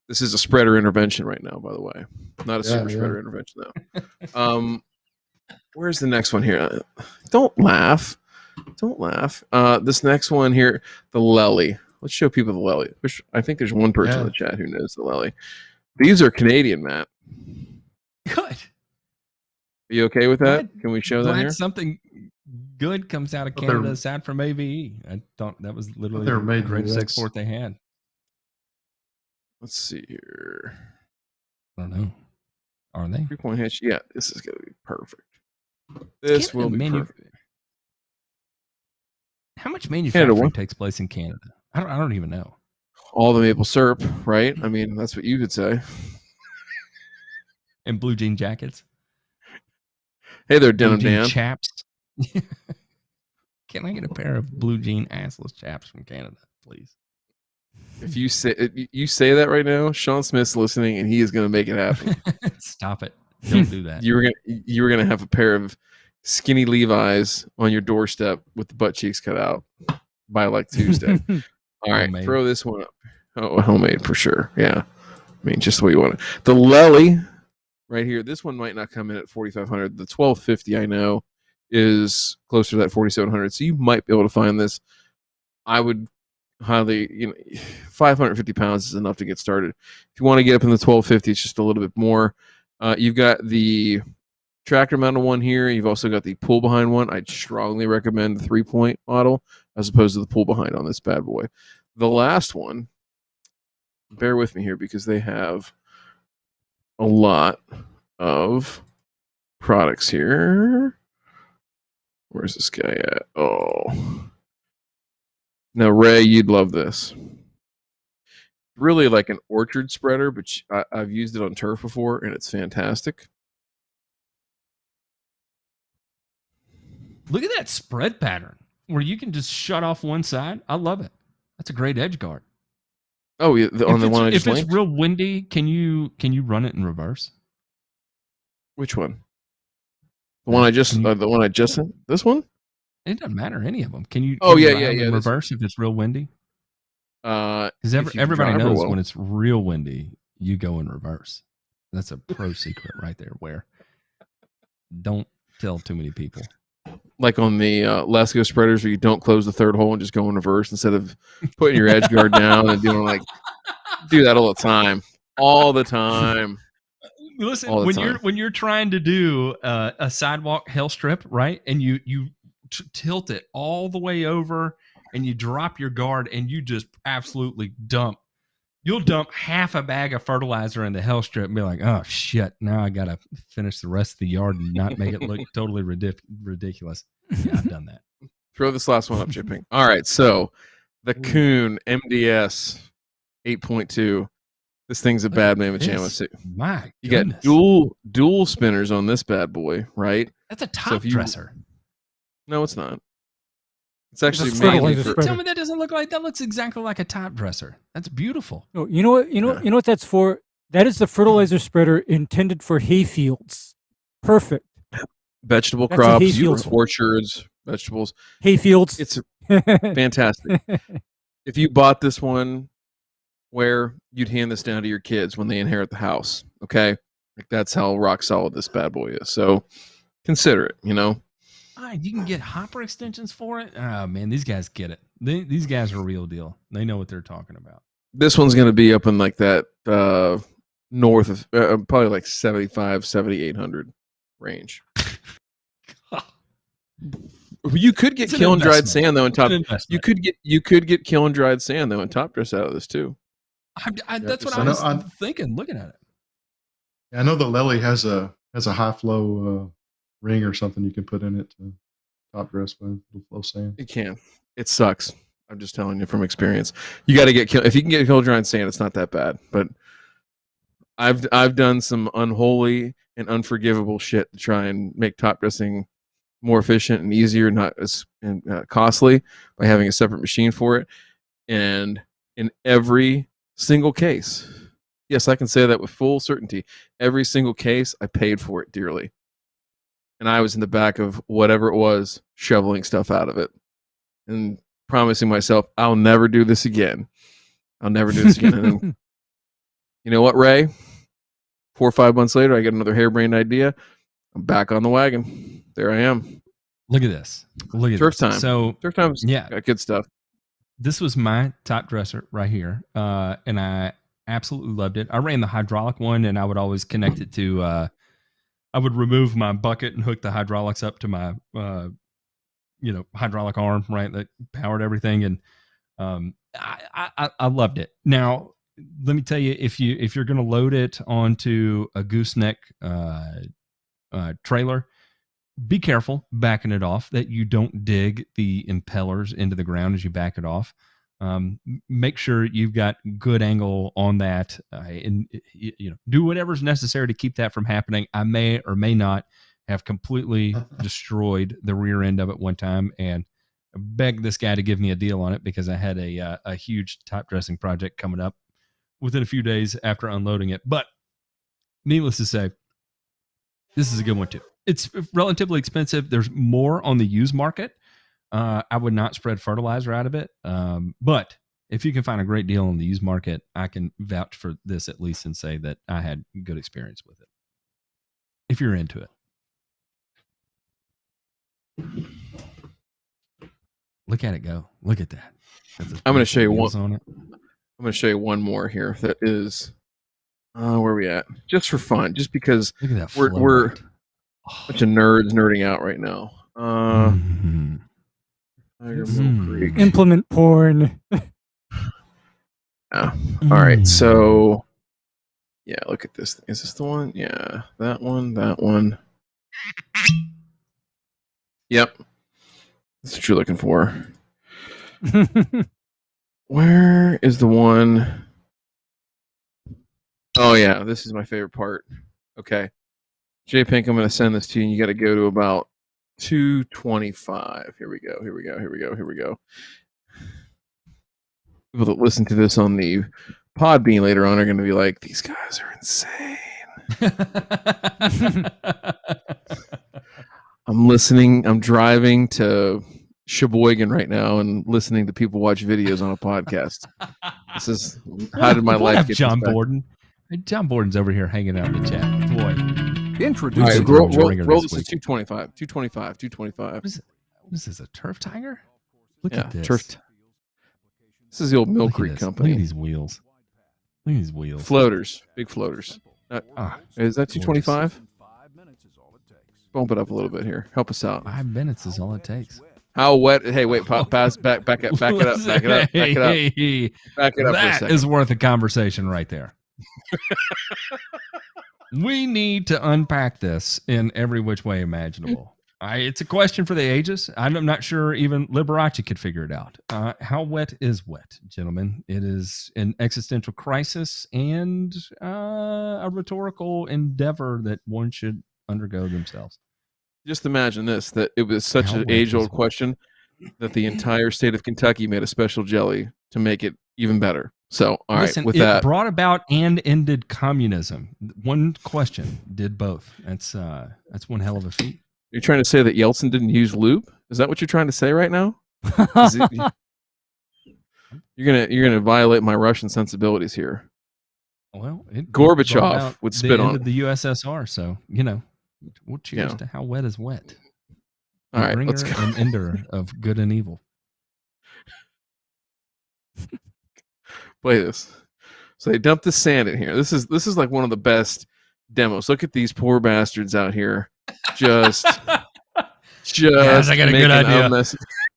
This is a spreader intervention right now, by the way, not a super spreader intervention though. Where's the next one here? Don't laugh. This next one here, the Lely. Let's show people the Lely. Which I think there's one person in the chat who knows the Lely. These are Canadian, Matt. Good. Are you okay with that? Can we show that here? Something good comes out of Canada aside from AVE. I thought that was literally the greatest export they had. Let's see here. I don't know. Are they? 3-point hitch. Yeah, this is going to be perfect. This will be perfect. How much manufacturing takes place in Canada? I don't even know. All the maple syrup, right? I mean, that's what you could say. And blue jean jackets. Hey there, Denim Dan. Chaps. Can I get a pair of blue jean assless chaps from Canada, please? If you say that right now, Sean Smith's listening, and he is going to make it happen. Stop it! Don't do that. You were gonna have a pair of skinny Levi's on your doorstep with the butt cheeks cut out by like Tuesday. All right, homemade. Throw this one up. Oh, homemade for sure. Yeah, I mean just the way you want it. The Lely right here. This one might not come in at 4,500. The 1250 I know is closer to that 4,700. So you might be able to find this. I would highly, 550 pounds is enough to get started. If you want to get up in the 1250, it's just a little bit more. You've got the tractor mounted one here. You've also got the pull behind one. I'd strongly recommend the 3-point model as opposed to the pull behind on this bad boy. The last one, bear with me here because they have a lot of products here. Where's this guy at? Oh. Now, Ray, you'd love this. Really like an orchard spreader, but I've used it on turf before, and it's fantastic. Look at that spread pattern where you can just shut off one side. I love it. That's a great edge guard. Oh, yeah, on the one I just linked? If it's real windy, can you run it in reverse? Which one? The one I just sent? This one? It doesn't matter any of them. Can you? In reverse if it's real windy. Because everybody knows when it's real windy, you go in reverse. That's a pro secret right there. Where don't tell too many people. Like on the Lasco spreaders, where you don't close the third hole and just go in reverse instead of putting your edge guard down and doing do that all the time. Listen, when you're trying to do a sidewalk hell strip, right, and you tilt it all the way over and you drop your guard and you just absolutely you'll dump half a bag of fertilizer in the hell strip and be like, oh shit, now I gotta finish the rest of the yard and not make it look totally ridiculous. Yeah, I've done that. Throw this last one up, Chipping. All right, so the Kuhn MDS 8.2. This thing's a bad man pajama suit. My you got dual spinners on this bad boy, right? That's a top dresser. No, it's not. It's actually made for... Tell me that doesn't look like that. Looks exactly like a top dresser. That's beautiful. No, you know what? You know what that's for? That is the fertilizer spreader intended for hay fields. Perfect. Vegetable crops, orchards, vegetables, hay fields. It's fantastic. If you bought this one, Ware you'd hand this down to your kids when they inherit the house. Okay, that's how rock solid this bad boy is. So consider it. You can get hopper extensions for it. Oh man, these guys get it. These guys are a real deal. They know what they're talking about. This one's going to be up in like that north of probably like 7,800 range. You could get kiln dried sand though on top. You could get kiln dried sand though and top dress out of this too. That's what I was thinking. Looking at it, I know the Lely has a high flow ring or something you can put in it to top dress with flow sand. It can. It sucks. I'm just telling you from experience. You got to get if you can get kiln dried sand, it's not that bad. But I've done some unholy and unforgivable shit to try and make top dressing more efficient and easier, not as costly by having a separate machine for it. And in every single case, yes, I can say that with full certainty. Every single case, I paid for it dearly. And I was in the back of whatever it was, shoveling stuff out of it and promising myself, I'll never do this again. I'll never do this again. And then, you know what, Ray? 4 or 5 months later, I get another harebrained idea. I'm back on the wagon. There I am. Look at this. Look at Turf this. time. So Turf time's got good stuff. This was my top dresser right here, and I absolutely loved it. I ran the hydraulic one, and I would always connect it to. I would remove my bucket and hook the hydraulics up to my, hydraulic arm, right, that powered everything, and I loved it. Now, let me tell you, if you're going to load it onto a gooseneck trailer, be careful backing it off that you don't dig the impellers into the ground as you back it off. Make sure you've got good angle on that, and do whatever's necessary to keep that from happening. I may or may not have completely destroyed the rear end of it one time, and begged this guy to give me a deal on it because I had a huge top dressing project coming up within a few days after unloading it. But needless to say, this is a good one too. It's relatively expensive. There's more on the used market. I would not spread fertilizer out of it. But if you can find a great deal on the used market, I can vouch for this at least and say that I had good experience with it. If you're into it. Look at it go. Look at that. I'm going to show you one. On it. I'm going to show you one more here. That is, where are we at? Just for fun, just because we're a bunch of nerds nerding out right now. Implement porn. All right, so yeah, look at this. Is this the one? Yeah, that one. That one. Yep, that's what you're looking for. Where is the one? Oh yeah, this is my favorite part. Okay, J Pink, I'm going to send this to you. And you got to go to about 225. Here we go. People that listen to this on the Podbean later on are going to be like, these guys are insane. I'm listening. I'm driving to Sheboygan right now and listening to people watch videos on a podcast. This is how did my life get John Borden? John Borden's over here hanging out in the chat. Boy. Introduce roll this to 225. 225. What is this, a turf tiger? Look at this. This is the old Mill Creek Company. Look at these wheels. Floaters. Big floaters. Is that 225? Bump it up a little bit here. Help us out. 5 minutes is all it takes. How wet? Hey, wait, pass back it up. Back it up for a That second. is worth a conversation right there. We need to unpack this in every which way imaginable. It's a question for the ages. I'm not sure even Liberace could figure it out. How wet is wet, gentlemen? It is an existential crisis and a rhetorical endeavor that one should undergo themselves. Just imagine this, that it was such an age-old question that the entire state of Kentucky made a special jelly to make it even better. So, all right, with that. It brought about and ended communism. One question did both. That's one hell of a feat. You're trying to say that Yeltsin didn't use lube? Is that what you're trying to say right now? You're gonna violate my Russian sensibilities here. Well, Gorbachev would spit on the USSR, so we'll cheers to how wet is wet. All right, let's go. An ender of good and evil. Play this. So they dumped the sand in here. This is like one of the best demos. Look at these poor bastards out here. Just Guys, I got a good idea.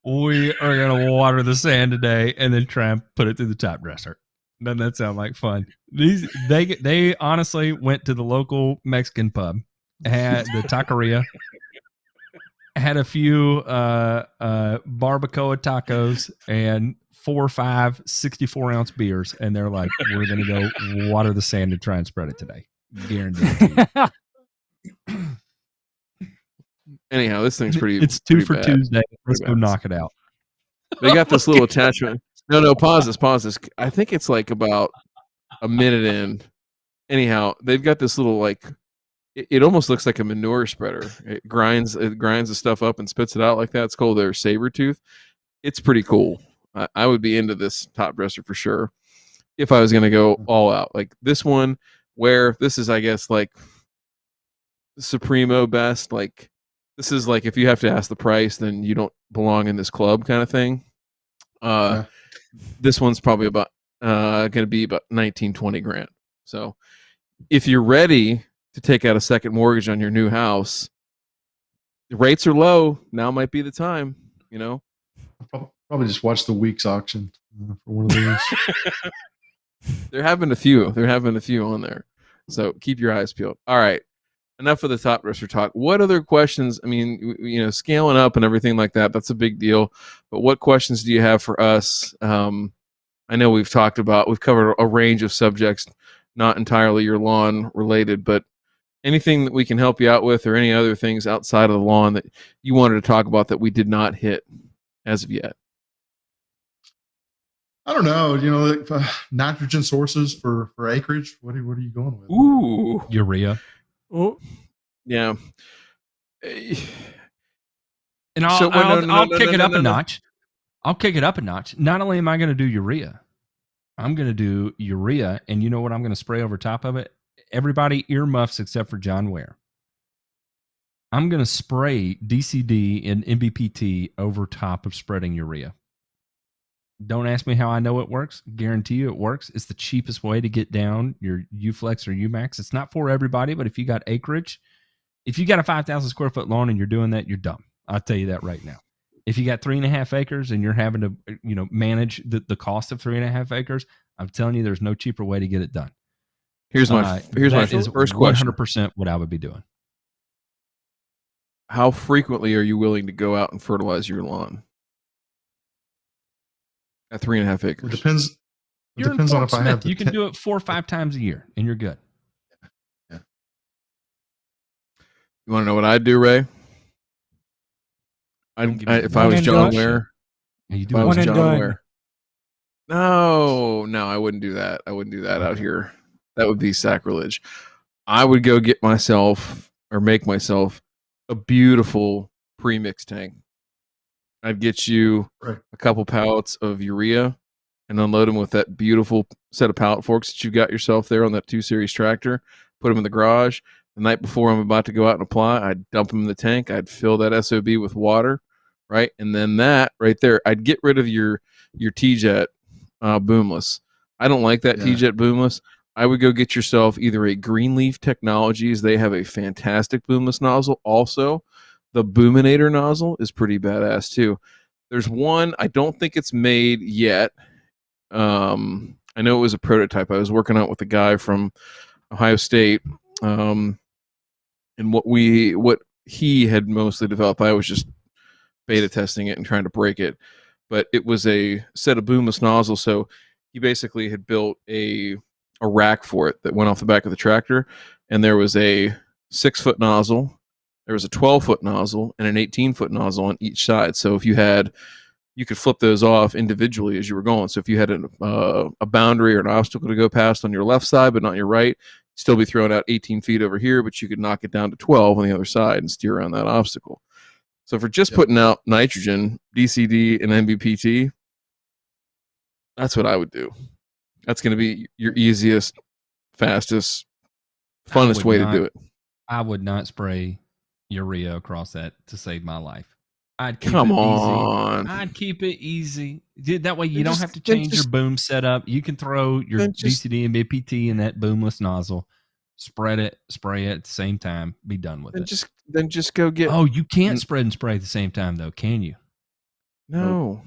We are gonna water the sand today and then try and put it through the top dresser. Doesn't that sound like fun? They honestly went to the local Mexican pub, had the taqueria, had a few barbacoa tacos and 4 or 5 64-ounce beers, and they're like, we're gonna go water the sand and try and spread it today. Guaranteed. Anyhow, this thing's pretty. It's 2 for bad. Tuesday. Let's go knock it out. They got this little attachment. No, pause this. I think it's like about a minute in. Anyhow, they've got this little like. It almost looks like a manure spreader. It grinds the stuff up and spits it out like that. It's called their saber tooth. It's pretty cool. I would be into this top dresser for sure. if I was going to go all out. Like this one, where this is, I guess, like Supremo best. Like this is like if you have to ask the price, then you don't belong in this club kind of thing. This one's probably about going to be about 19, 20 grand. So if you're ready to take out a second mortgage on your new house, the rates are low. Now might be the time, you know. Probably just watch the week's auction for one of these. There have been a few. There have been a few on there. So keep your eyes peeled. All right. Enough of the top dresser talk. What other questions? I mean, you know, scaling up and everything like that, that's a big deal. But what questions do you have for us? I know we've covered a range of subjects, not entirely your lawn related, but anything that we can help you out with, or any other things outside of the lawn that you wanted to talk about that we did not hit as of yet. I don't know. You know, like, nitrogen sources for acreage. What are you going with? Ooh, urea. Oh, yeah. And I'll kick it up a notch. I'll kick it up a notch. Not only am I going to do urea, I'm going to do urea, and you know what I'm going to spray over top of it? Everybody earmuffs except for John Ware. I'm going to spray DCD and MBPT over top of spreading urea. Don't ask me how I know it works. Guarantee you it works. It's the cheapest way to get down your UFlex or UMax. It's not for everybody, but if you got acreage, if you got a 5,000 square foot lawn and you're doing that, you're dumb. I'll tell you that right now. If you got 3.5 acres and you're having to, you know, manage the cost of 3.5 acres, I'm telling you, there's no cheaper way to get it done. Here's my first question. 100% what I would be doing. How frequently are you willing to go out and fertilize your lawn? At 3.5 acres. It depends. It depends on if I have. You can do it 4 or 5 times a year, and you're good. Yeah. You want to know what I'd do, Ray? If I was John Ware. If I was John Ware. No, I wouldn't do that. I wouldn't do that out here. That would be sacrilege. I would go get myself or make myself a beautiful pre-mix tank. I'd get you a couple pallets of urea and unload them with that beautiful set of pallet forks that you got yourself there on that 2 Series tractor. Put them in the garage. The night before I'm about to go out and apply, I'd dump them in the tank. I'd fill that SOB with water, right? And then that right there, I'd get rid of your T-Jet Boomless. I don't like that T-Jet Boomless. I would go get yourself either a Greenleaf Technologies. They have a fantastic Boomless nozzle. Also, the Boominator nozzle is pretty badass too. There's one, I don't think it's made yet. I know it was a prototype. I was working out with a guy from Ohio State. And what he had mostly developed, I was just beta testing it and trying to break it. But it was a set of Boomless nozzles. So he basically had built a rack for it that went off the back of the tractor. And there was a 6-foot nozzle, there was a 12-foot nozzle, and an 18-foot nozzle on each side. So if you could flip those off individually as you were going. So if you had a boundary or an obstacle to go past on your left side, but not your right, you'd still be throwing out 18 feet over here, but you could knock it down to 12 on the other side and steer around that obstacle. So for just putting out nitrogen, DCD, and MBPT, that's what I would do. That's going to be your easiest, fastest, funnest way to do it. I would not spray urea across that to save my life. I'd keep Come it on. easy. I'd keep it easy. That way you don't have to change your boom setup. You can throw your DCD and MBPT in that boomless nozzle, spread it, spray it at the same time, be done with it. Then just go get. Oh, you can't spread and spray at the same time though, can you? No.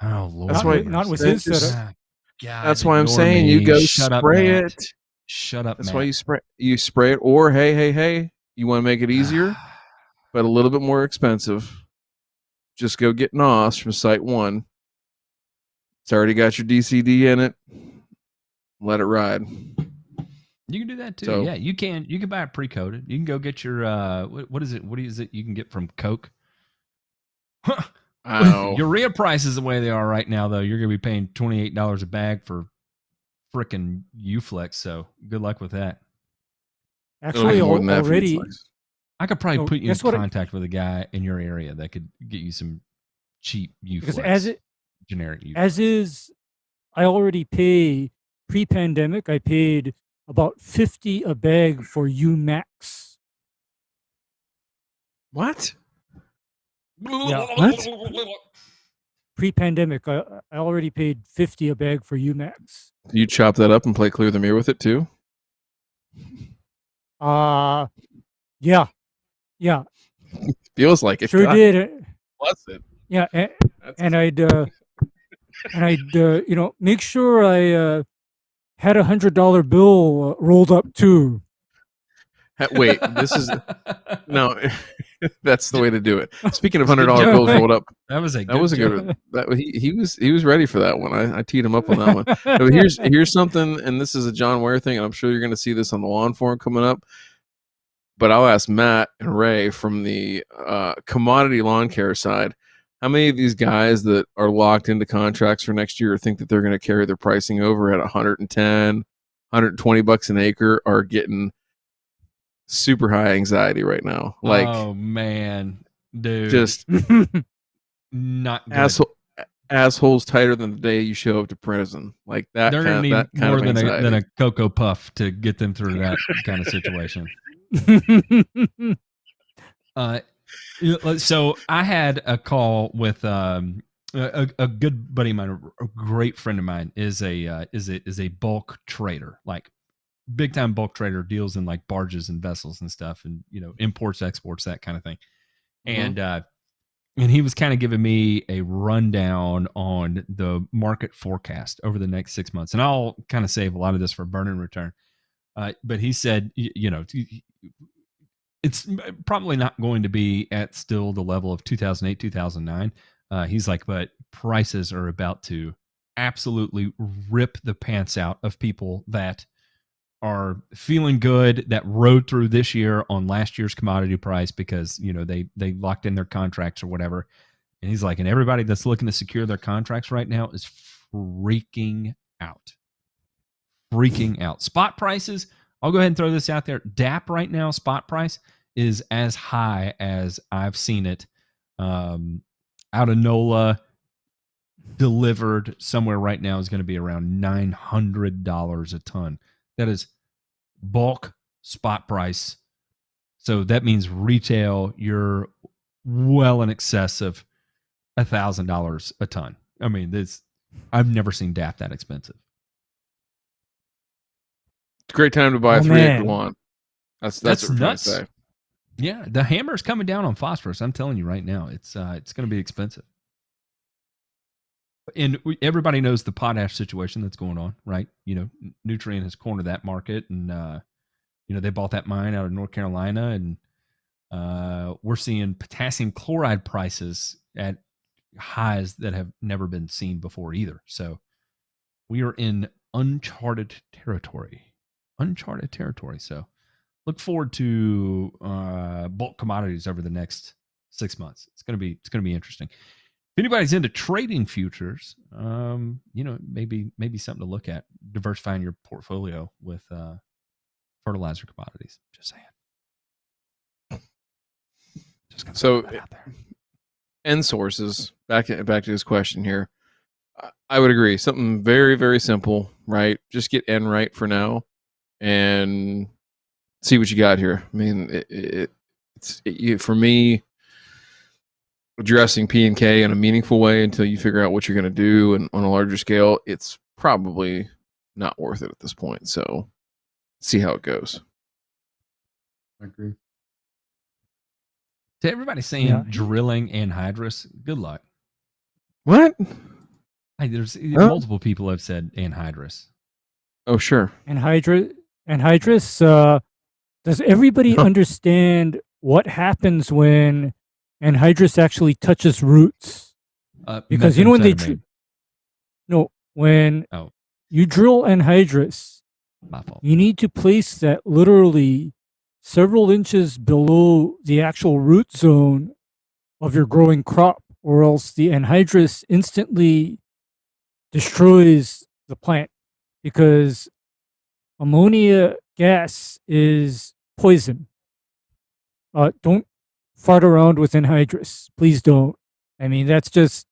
Oh Lord. That's why not with his setup. That's why I'm saying you go spray it. Shut up. That's why you spray it. Or hey, you want to make it easier, but a little bit more expensive. Just go get NOS from Site 1. It's already got your DCD in it. Let it ride. You can do that too. So, yeah, you can buy it pre-coated. You can go get your what is it you can get from Coke? Urea prices the way they are right now though, you're going to be paying $28 a bag for frickin' UFlex, so good luck with that. Actually, already I could probably put you in contact with a guy in your area that could get you some cheap UFlex. Generic UFlex. As is, I already pay pre-pandemic, I paid about $50 a bag for UMax. What? Yeah. What? Pre-pandemic, I already paid $50 a bag for UMax. You chop that up and play clear the mirror with it too? Yeah. Feels like it. Sure God did. bless it. Yeah, and I'd make sure I had $100 bill rolled up too. Wait, this is no. That's the way to do it. Speaking of $100 bills rolled up, that was a good. He was ready for that one. I teed him up on that one. So here's something, and this is a John Ware thing, and I'm sure you're going to see this on the lawn forum coming up. But I'll ask Matt and Ray from the commodity lawn care side. How many of these guys that are locked into contracts for next year think that they're going to carry their pricing over at 110, 120 bucks an acre are getting super high anxiety right now? Like, oh man, dude, just not good. Assholes tighter than the day you show up to prison. Like that. They're going to need more than a Cocoa Puff to get them through that kind of situation. So I had a call with a good buddy of mine, a great friend of mine, is a bulk trader, like big time bulk trader, deals in like barges and vessels and stuff, and imports, exports, that kind of thing. Mm-hmm. And he was kind of giving me a rundown on the market forecast over the next 6 months, and I'll kind of save a lot of this for burn and return. But he said, it's probably not going to be at still the level of 2008, 2009. He's like, but prices are about to absolutely rip the pants out of people that are feeling good, that rode through this year on last year's commodity price because, they locked in their contracts or whatever. And he's like, and everybody that's looking to secure their contracts right now is freaking out. Spot prices, I'll go ahead and throw this out there. DAP right now, spot price is as high as I've seen it out of NOLA. Delivered somewhere right now is going to be around $900 a ton. That is bulk spot price. So that means retail, you're well in excess of $1,000 a ton. I mean, I've never seen DAP that expensive. It's a great time to buy a 3-acre lawn. That's what we're nuts. trying to say. Yeah, the hammer's coming down on phosphorus. I'm telling you right now, it's going to be expensive. And everybody knows the potash situation that's going on, right? Nutrien has cornered that market, and they bought that mine out of North Carolina, and we're seeing potassium chloride prices at highs that have never been seen before either. So we are in uncharted territory. So look forward to bulk commodities over the next 6 months. It's gonna be interesting. If anybody's into trading futures, maybe something to look at, diversifying your portfolio with fertilizer commodities. Just saying. So, end sources. Back to his question here. I would agree. Something very, very simple, right? Just get N right for now, and see what you got here. I mean, for me, addressing P and K in a meaningful way until you figure out what you're going to do, and on a larger scale, it's probably not worth it at this point. So, see how it goes. I agree. To everybody saying drilling Anhydrous, good luck. What? Hey, there's multiple people have said Anhydrous. Oh, sure. Anhydrous. Does everybody understand what happens when Anhydrous actually touches roots? Because when you drill Anhydrous, you need to place that literally several inches below the actual root zone of your growing crop, or else the Anhydrous instantly destroys the plant, because ammonia gas is poison. Don't fart around with Anhydrous. Please don't. I mean, that's just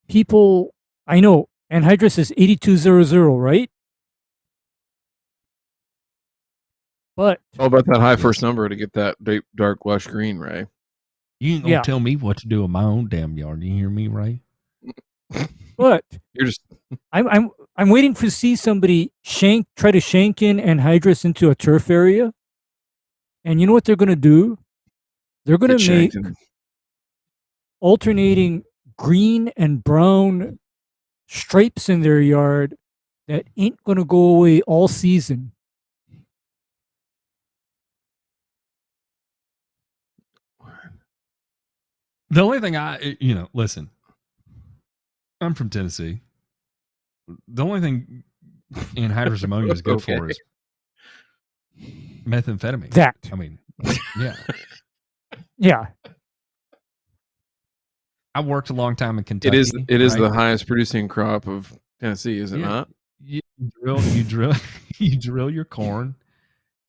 people. I know Anhydrous is 8200, right? But All about that high first number to get that deep, dark, lush green, Ray. You ain't gonna tell me what to do in my own damn yard. You hear me, Ray? But you're just I'm waiting to see somebody try to shank in Anhydrous into a turf area. And you know what they're gonna do? They're gonna make alternating green and brown stripes in their yard that ain't gonna go away all season. The only thing listen, I'm from Tennessee. The only thing anhydrous ammonia is good for is methamphetamine. That. I mean, yeah. Yeah. I worked a long time in Kentucky. It is the highest producing crop of Tennessee, is it not? You drill your corn,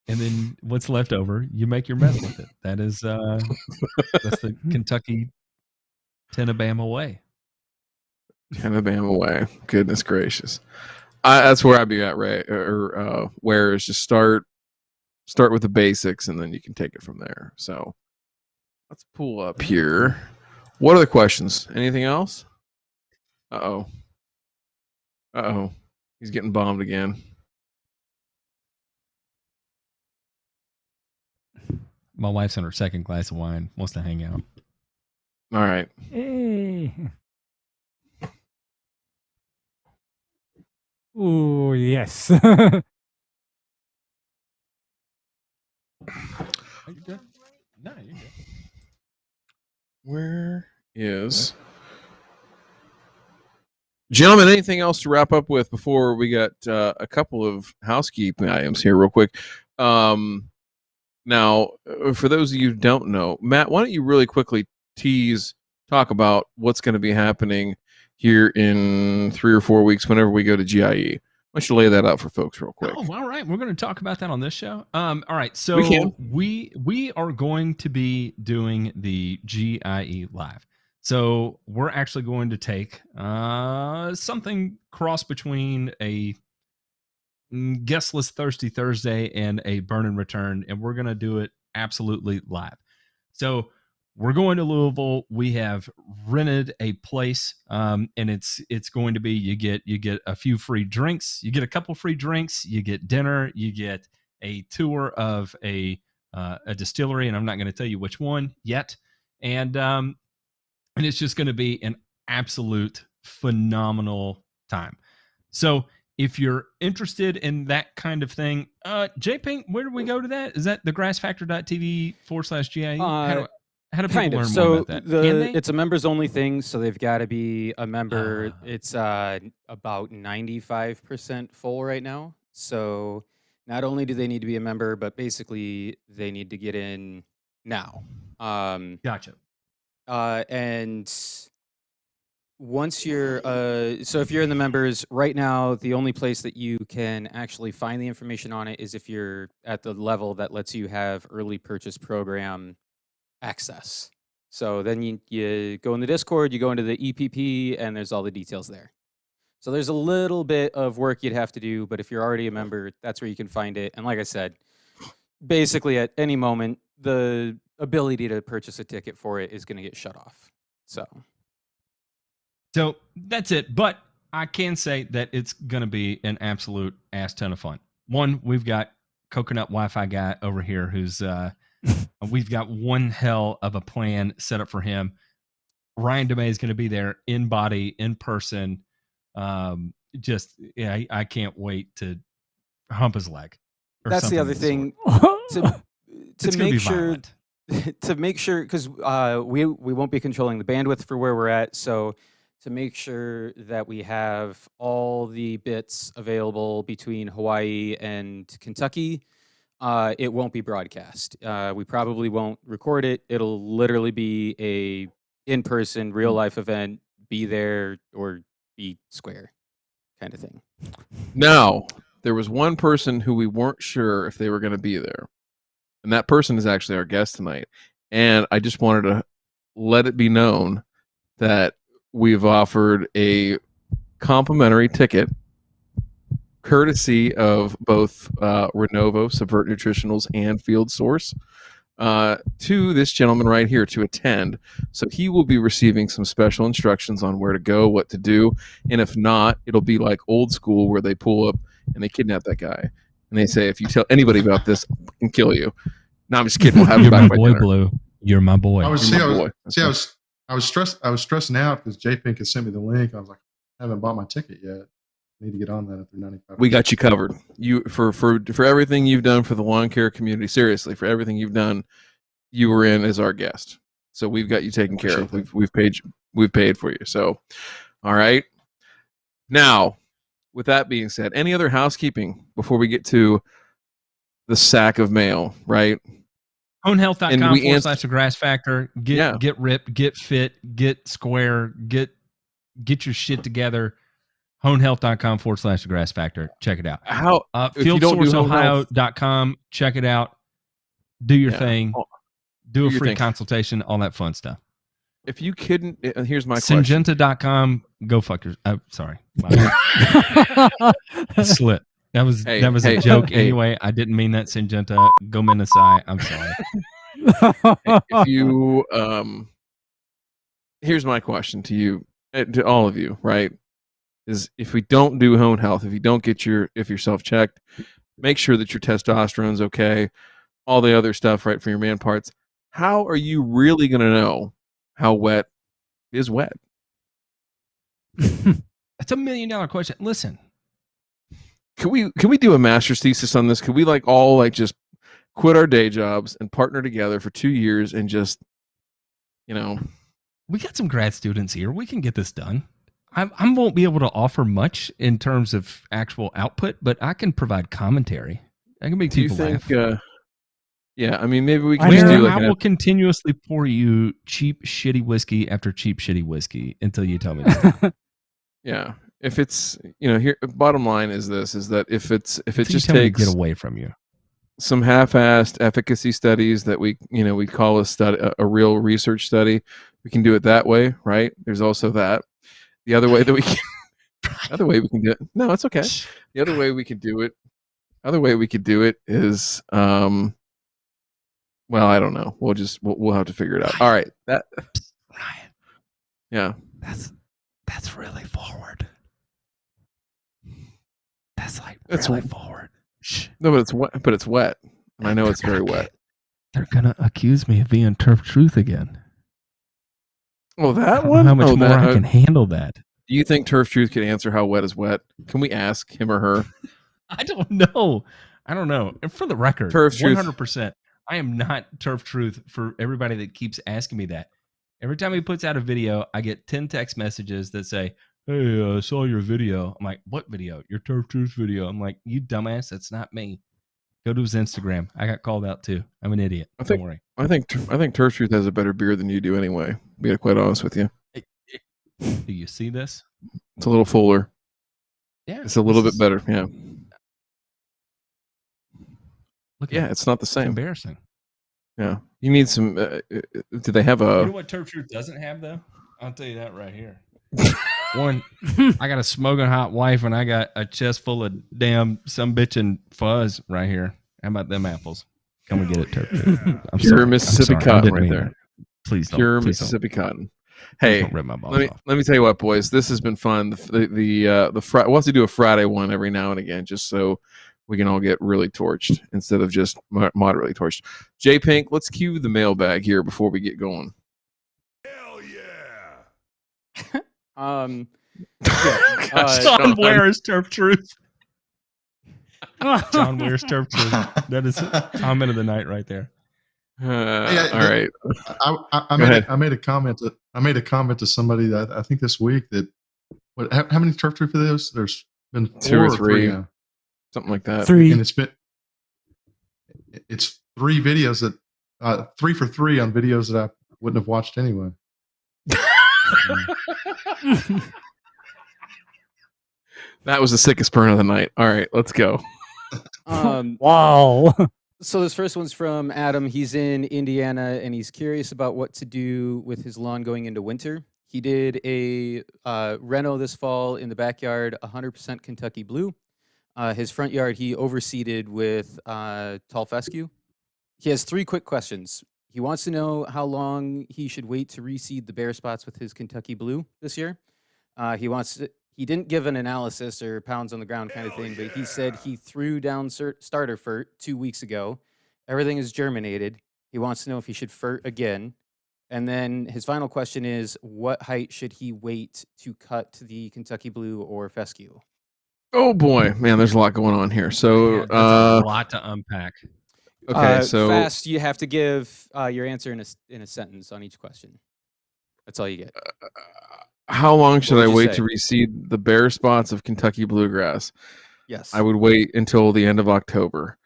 and then what's left over, you make your meth with it. That is that's the Kentucky Tennabama way. Tennabama way. Goodness gracious. That's where I'd be at, Ray, or where is just start with the basics, and then you can take it from there. So let's pull up here. What are the questions? Anything else? Uh-oh. He's getting bombed again. My wife's on her second glass of wine, wants to hang out. All right. Hey. Oh, yes. Are you good? No, you're good. Where is... Gentlemen, anything else to wrap up with before we got a couple of housekeeping items here real quick? Now, for those of you who don't know, Matt, why don't you really quickly talk about what's going to be happening here in 3 or 4 weeks whenever we go to GIE. Why don't you lay that out for folks real quick? Oh, all right. We're going to talk about that on this show. All right. So we are going to be doing the GIE live. So we're actually going to take something cross between a guestless Thirsty Thursday and a Burn and Return, and we're going to do it absolutely live. So we're going to Louisville. We have rented a place, and it's going to be you get a few free drinks, you get a couple free drinks, you get dinner, you get a tour of a distillery, and I'm not going to tell you which one yet, and it's just going to be an absolute phenomenal time. So if you're interested in that kind of thing, J-Pink, where do we go to that? Is that thegrassfactor.tv/GIE? How do people learn more about that? It's a members only thing, so they've got to be a member. It's about 95% full right now. So not only do they need to be a member, but basically they need to get in now. Gotcha. And once you're so if you're in the members right now, the only place that you can actually find the information on it is if you're at the level that lets you have early purchase program access. So then you go in the Discord, you go into the EPP, and there's all the details there. So there's a little bit of work you'd have to do, but if you're already a member, that's where you can find it. And like I said, basically at any moment, the ability to purchase a ticket for it is going to get shut off. So that's it. But I can say that it's going to be an absolute ass ton of fun. One, we've got Coconut Wi-Fi guy over here who's we've got one hell of a plan set up for him. Ryan DeMay is going to be there in body, in person. I can't wait to hump his leg. That's the other thing. To make sure, because we won't be controlling the bandwidth for where we're at. So to make sure that we have all the bits available between Hawaii and Kentucky, it won't be broadcast. We probably won't record it. It'll literally be a in-person, real-life event. Be there or be square kind of thing. Now, there was one person who we weren't sure if they were going to be there. And that person is actually our guest tonight. And I just wanted to let it be known that we've offered a complimentary ticket, courtesy of both Renovo, Subvert Nutritionals, and Field Source, to this gentleman right here to attend. So he will be receiving some special instructions on where to go, what to do, and if not, it'll be like old school where they pull up and they kidnap that guy, and they say, if you tell anybody about this, I can kill you. No, I'm just kidding. We'll have him You're back my by boy, dinner. Blue. You're my boy. I was You're my boy. I was stressing out because J-Pink had sent me the link. I was like, I haven't bought my ticket yet. I need to get on that if they're 95. We got you covered. You for everything you've done for the lawn care community. Seriously, for everything you've done, you were in as our guest. So we've got you taken care of. We've paid for you. So, all right. Now, with that being said, any other housekeeping before we get to the sack of mail, right? Honehealth.com/the grass factor. Get ripped, get fit, get square, get your shit together. Honehealth.com/the grass factor. Check it out. FieldSourceOhio.com. Check it out. Do your thing. Do a free consultation, all that fun stuff. If you couldn't, here's my question. Syngenta.com. Go fuck your. Sorry. I slipped. That was a joke. Anyway, I didn't mean that, Syngenta. Go Minnesai. I'm sorry. If you, here's my question to you, to all of you, right? Is if we don't do home health, if you don't get yourself checked, make sure that your testosterone's okay, all the other stuff, right, for your man parts. How are you really going to know how wet is wet? That's $1 million question. Listen. Can we do a master's thesis on this? Could we all just quit our day jobs and partner together for 2 years and just, we got some grad students here. We can get this done. I won't be able to offer much in terms of actual output, but I can provide commentary. I can make people laugh. Yeah, I mean, maybe we can just do I will continuously pour you cheap, shitty whiskey after cheap, shitty whiskey until you tell me to stop. Yeah. If it's, here, bottom line is that if it just takes get away from you some half-assed efficacy studies that we call a real research study, we can do it that way, right? There's also that. The other way that we can, do it. No, it's okay. The other way we could do it is, well, I don't know. We'll have to figure it out. All right. Ryan. Yeah. That's really forward. That's really forward. Shh. No, but it's wet. But it's wet, and I know it's very wet. They're gonna accuse me of being turf truth again. Well, that I one. How much more I can handle that? Do you think Turf Truth can answer how wet is wet? Can we ask him or her? I don't know. And for the record, Turf 100%. I am not Turf Truth. For everybody that keeps asking me that, every time he puts out a video, I get 10 text messages that say, "Hey, I saw your video." I'm like, "What video?" "Your Turf Truth video." I'm like, "You dumbass, that's not me." Go to his Instagram. I got called out too. I'm an idiot. Don't worry. I think Turf Truth has a better beer than you do anyway. To be quite honest with you. Do you see this? It's a little fuller. Yeah, it's a little bit better. Yeah. Look. Yeah, it's not the same. It's embarrassing. Yeah, you need some. Do they have a? You know what Turf Truth doesn't have though? I'll tell you that right here. One, I got a smoking hot wife, and I got a chest full of damn some bitchin' fuzz right here. How about them apples? Come and get it, Turf Truth. Pure Mississippi cotton right there. Please don't. Pure Mississippi cotton. Hey, don't rip my balls off. Let me tell you what, boys. This has been fun. We'll have to do a Friday one every now and again, just so we can all get really torched instead of just moderately torched. J Pink, let's cue the mailbag here before we get going. Hell yeah! John Ware's Turf Truth. John Ware's Turf Truth. That is comment of the night right there. All right. I made a comment to somebody that I think this week that how many Turf Truth videos? There's been 2 or 3 now. Something like that. 3. And it's 3 videos that 3 for 3 on videos that I wouldn't have watched anyway. That was the sickest burn of the night. All right, let's go. Wow. So this first one's from Adam. He's in Indiana, and he's curious about what to do with his lawn going into winter. He did a reno this fall in the backyard, 100% Kentucky Blue. His front yard, he overseeded with tall fescue. He has 3 quick questions. He wants to know how long he should wait to reseed the bare spots with his Kentucky Blue this year. He didn't give an analysis or pounds on the ground kind of thing, but he said he threw down starter fert 2 weeks ago. Everything is germinated. He wants to know if he should fert again. And then his final question is, what height should he wait to cut the Kentucky Blue or fescue? Oh boy, man, there's a lot going on here. So That's a lot to unpack. okay, so fast, you have to give your answer in a sentence on each question. That's all you get. how long should would I you wait say? to reseed the bare spots of Kentucky Bluegrass? Yes. I would wait until the end of October.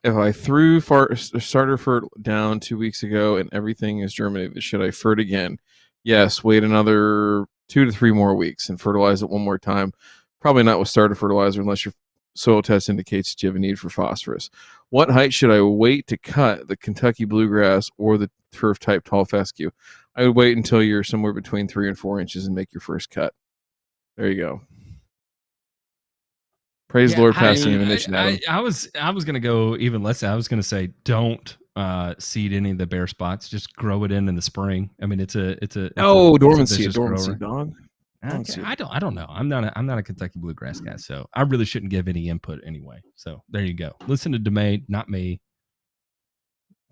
If I threw starter fert down 2 weeks ago and everything is germinated, should I fert again? Yes, wait another 2 to 3 more weeks and fertilize it one more time. Probably not with starter fertilizer unless your soil test indicates that you have a need for phosphorus. What height should I wait to cut the Kentucky Bluegrass or the turf type tall fescue? I would wait until you're somewhere between 3 and 4 inches and make your first cut. There you go. Praise the Lord, passing ammunition. I was gonna go even less. I was gonna say don't seed any of the bare spots. Just grow it in the spring. I mean, it's a dormant seed, vicious dormant grower. seed, dog. Okay, I don't know. I'm not a Kentucky Bluegrass guy, so I really shouldn't give any input anyway. So there you go. Listen to DeMay, not me.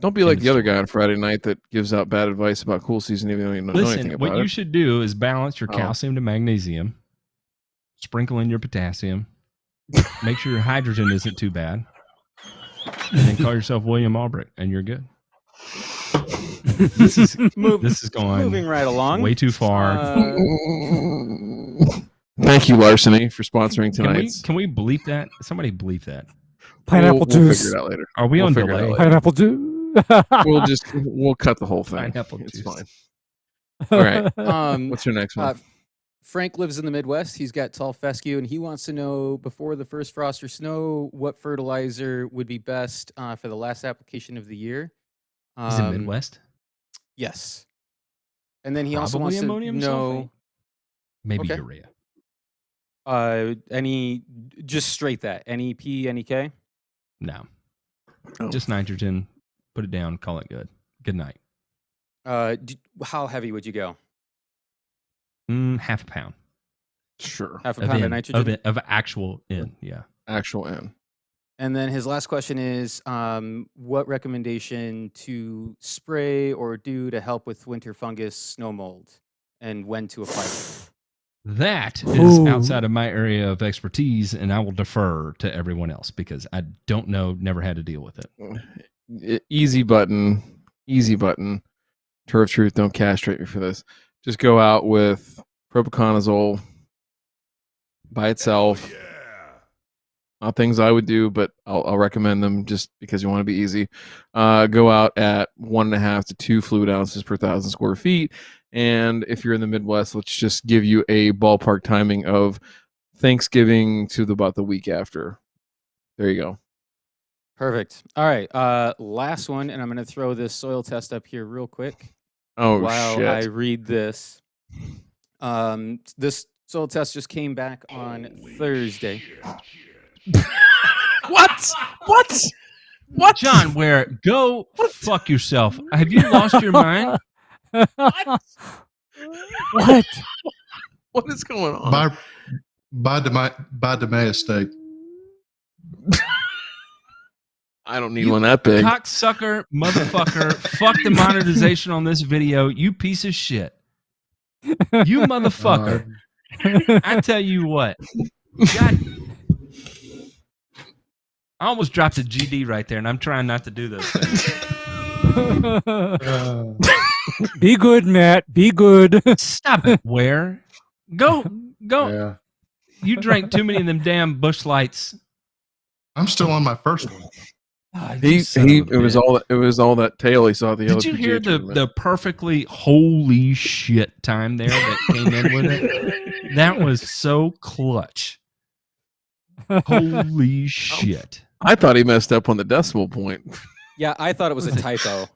Don't be like the other guy on Friday night that gives out bad advice about cool season even though you don't know anything Listen, about what it. you should do is balance your Oh. calcium to magnesium, sprinkle in your potassium, make sure your hydrogen isn't too bad, and then call yourself William Albrecht, and you're good. This is going Moving right along. way too far. Thank you, Larceny, for sponsoring tonight. Can we bleep that? Somebody bleep that. Pineapple We'll juice. figure it out later. Are we We'll on figure it out delay? later. Pineapple juice. We'll cut the whole thing. Pineapple It's juice. fine. All right. What's your next one? Frank lives in the Midwest. He's got tall fescue, and he wants to know, before the first frost or snow, what fertilizer would be best for the last application of the year. Is it Midwest? Yes. And then he also Probably wants to ammonium know Maybe Okay. urea. just straight that NEP, NEK. No, Oh. just nitrogen. Put it down. Call it good. Good night. How heavy would you go? Half a pound Sure. Half a pound of nitrogen. of actual N. Yeah. Actual N. And then his last question is, what recommendation to spray or do to help with winter fungus, snow mold, and when to apply it? That is Ooh. outside of my area of expertise, and I will defer to everyone else because I don't know, never had to deal with it. Easy button. Easy button. Turf Truth, don't castrate me for this. Just go out with propiconazole by itself. Yeah. Not things I would do, but I'll recommend them just because you want to be easy. Go out at 1.5 to 2 fluid ounces per 1,000 square feet. And if you're in the Midwest, let's just give you a ballpark timing of Thanksgiving to about the week after. There you go. Perfect. All right. Last one, and I'm going to throw this soil test up here real quick Oh, while shit. I read this. This soil test just came back on Thursday. What? John Ware, go fuck yourself. Have you lost your mind? What? What is going on? By DeMay Estate. I don't need one that big. Cocksucker, motherfucker, fuck the monetization on this video, you piece of shit. You motherfucker. I tell you what. God, I almost dropped a GD right there, and I'm trying not to do those things. Be good, Matt. Be good. Stop it, Ware. Go. Yeah. You drank too many of them damn Busch Lights. I'm still on my first one. It was all that tail he saw at the Did you hear the perfectly holy shit time there that came in with it? That was so clutch. Holy shit. I thought he messed up on the decimal point. Yeah, I thought it was a typo.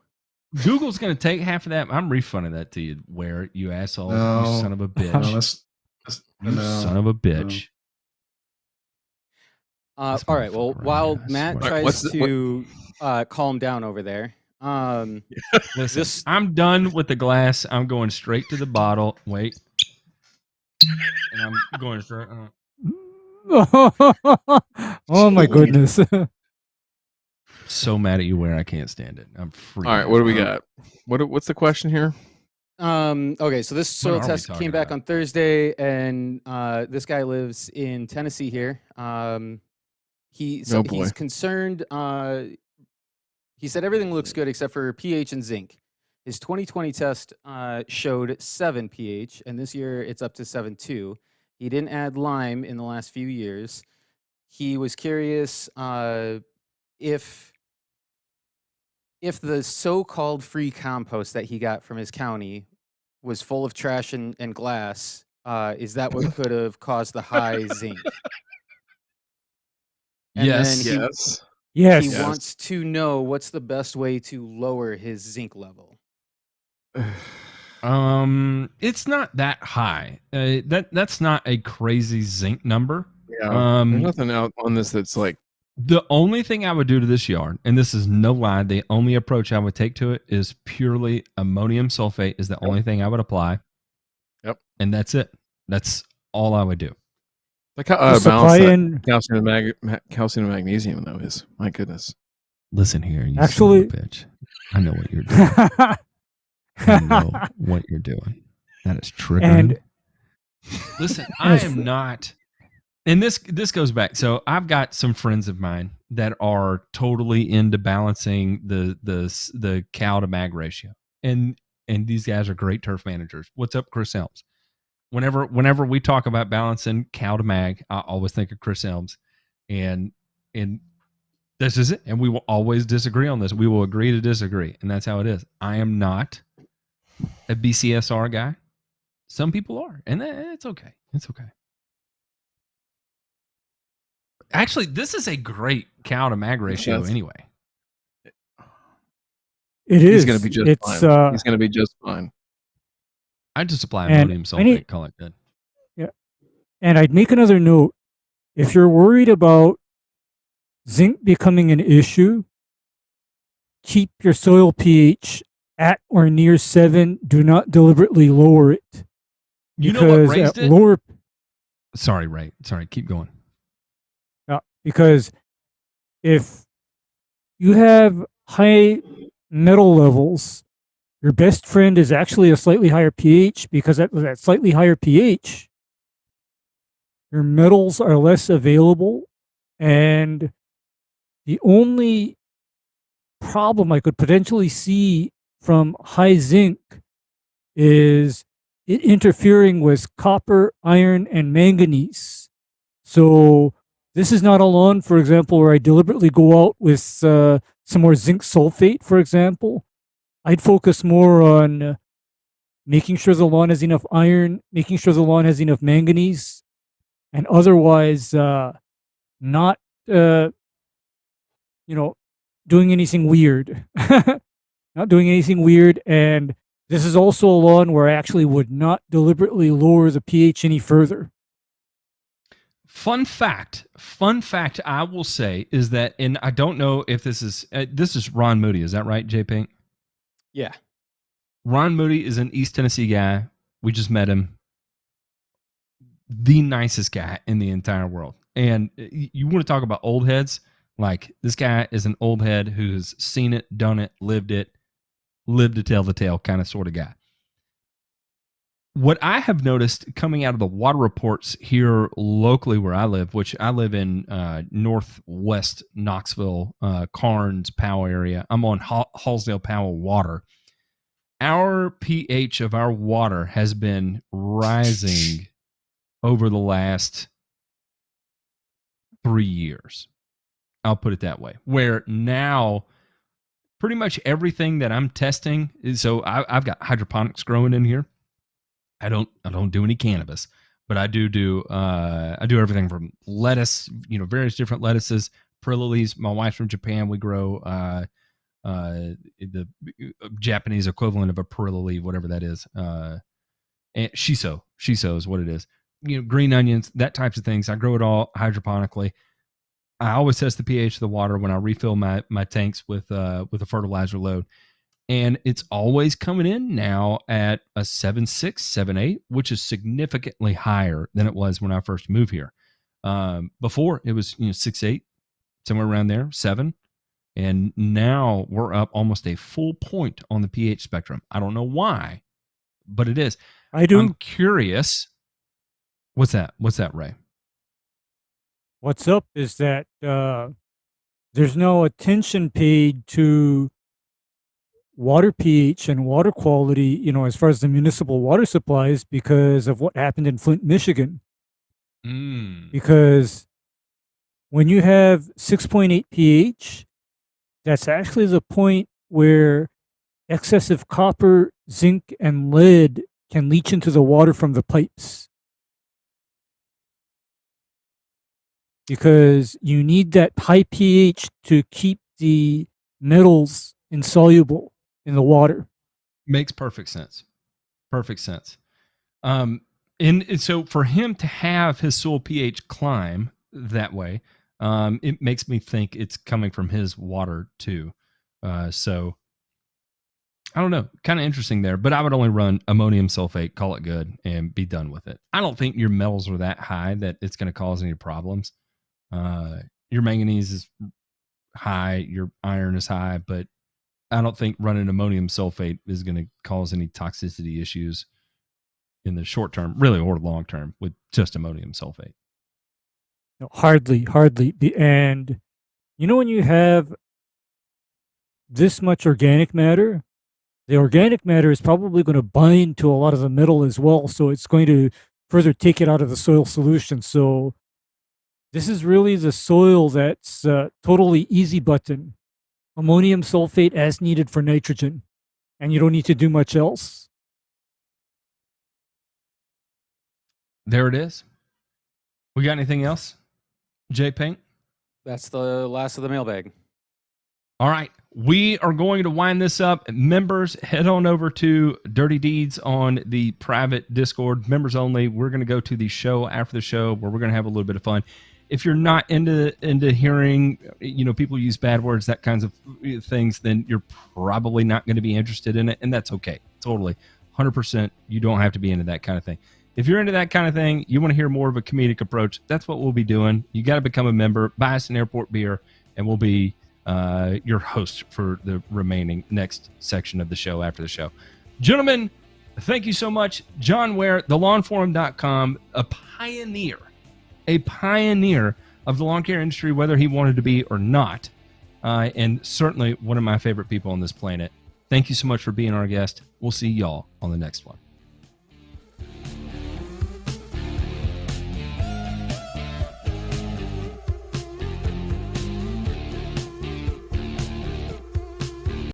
Google's going to take half of that. I'm refunding that to you, Ware, you asshole. No. You son of a bitch. No, that's you no, son of a bitch. All This right. Well, motherfucker right while here, I Matt swear. Alright, tries what's to calm down over there, Listen, this I'm done with the glass. I'm going straight to the bottle. Wait. And I'm going straight. Oh my goodness. So mad at you, Where I can't stand it. I'm freaking. All right, what do we out. got? What's the question here? okay, so this soil are we test talking came back about? on Thursday, and this guy lives in Tennessee here. He's boy. concerned. He said everything looks good except for pH and zinc. His 2020 test showed 7 pH, and this year it's up to 7.2. He didn't add lime in the last few years. He was curious if the so-called free compost that he got from his county was full of trash and glass, is that what could have caused the high zinc? And Yes. then Yes. Yes. he Yes. wants to know what's the best way to lower his zinc level. It's not that high. That's not a crazy zinc number. Yeah. Um, There's nothing out on this that's like The only thing I would do to this yard, and this is no lie, the only approach I would take to it is purely ammonium sulfate is the only thing I would apply. Yep. And that's it. That's all I would do. like how The supply balance that and calcium and magnesium though is. My goodness. Listen here, you Actually- son of a bitch. I know what you're doing. I know what you're doing. That is triggering. And- Listen, And I it's- am not. And this goes back. So I've got some friends of mine that are totally into balancing the cow to mag ratio, and these guys are great turf managers. What's up, Chris Elms? Whenever we talk about balancing cow to mag, I always think of Chris Elms, and this is it. And we will always disagree on this. We will agree to disagree, and that's how it is. I am not a BCSR guy. Some people are, and it's okay. It's okay. Actually, this is a great cow to mag ratio Yes. anyway. it is. He's going to be just It's fine. He's going to be just fine. I just apply And ammonium I need- sulfate, call it good. and I'd make another note. If you're worried about zinc becoming an issue, keep your soil pH at or near 7. Do not deliberately lower it. You know what raised at it? lower Sorry, Ray. Sorry, keep going. because if you have high metal levels, your best friend is actually a slightly higher pH, because at that slightly higher pH, your metals are less available. And the only problem I could potentially see from high zinc is it interfering with copper, iron, and manganese. So this is not a lawn, for example, where I deliberately go out with some more zinc sulfate, for example. I'd focus more on making sure the lawn has enough iron, making sure the lawn has enough manganese, and otherwise not, doing anything weird. Not doing anything weird. And this is also a lawn where I actually would not deliberately lower the pH any further. Fun fact I will say is that, and I don't know if this is Ron Moody. Is that right, J Pink? Yeah. Ron Moody is an East Tennessee guy. We just met him. The nicest guy in the entire world. And you want to talk about old heads? Like, this guy is an old head who's seen it, done it, lived to tell the tale kind of sort of guy. What I have noticed coming out of the water reports here locally where I live, which I live in northwest Knoxville, Carnes, Powell area. I'm on Hallsdale Powell water. Our pH of our water has been rising over the last 3 years. I'll put it that way. Where now pretty much everything that I'm testing is, so I've got hydroponics growing in here. I don't do any cannabis, but I do everything from lettuce, various different lettuces, Fertilize. My wife's from Japan. We grow the Japanese equivalent of a perilla, whatever that is. And shiso is what it is. Green onions, that types of things. I grow it all hydroponically. I always test the pH of the water when I refill my tanks with a fertilizer load. And it's always coming in now at a 7.6, 7.8, which is significantly higher than it was when I first moved here. Before it was 6.8, somewhere around there, 7. And now we're up almost a full point on the pH spectrum. I don't know why, but it is. I do. I'm curious. What's that, Ray? What's up is that there's no attention paid to water pH and water quality, as far as the municipal water supplies because of what happened in Flint, Michigan. Because when you have 6.8 pH, that's actually the point where excessive copper, zinc, and lead can leach into the water from the pipes. Because you need that high pH to keep the metals insoluble in the water. Makes perfect sense. Perfect sense. And so for him to have his soil pH climb that way, it makes me think it's coming from his water too. So I don't know, kind of interesting there, but I would only run ammonium sulfate, call it good, and be done with it. I don't think your metals are that high that it's going to cause any problems. Your manganese is high, your iron is high, but I don't think running ammonium sulfate is going to cause any toxicity issues in the short term, really, or long term with just ammonium sulfate. No, hardly. And when you have this much organic matter, the organic matter is probably going to bind to a lot of the metal as well. So it's going to further take it out of the soil solution. So this is really the soil that's totally easy button. Ammonium sulfate as needed for nitrogen. And you don't need to do much else. There it is. We got anything else? J Paint? That's the last of the mailbag. All right. We are going to wind this up. Members, head on over to Dirty Deeds on the private Discord. Members only. We're going to go to the show after the show where we're going to have a little bit of fun. If you're not into hearing, people use bad words, that kinds of things, then you're probably not going to be interested in it, and that's okay. Totally. 100%. You don't have to be into that kind of thing. If you're into that kind of thing, you want to hear more of a comedic approach, that's what we'll be doing. You got to become a member, buy us an airport beer, and we'll be your host for the remaining next section of the show after the show. Gentlemen, thank you so much. John Ware, thelawnforum.com, a pioneer of the lawn care industry, whether he wanted to be or not, and certainly one of my favorite people on this planet. Thank you so much for being our guest. We'll see y'all on the next one.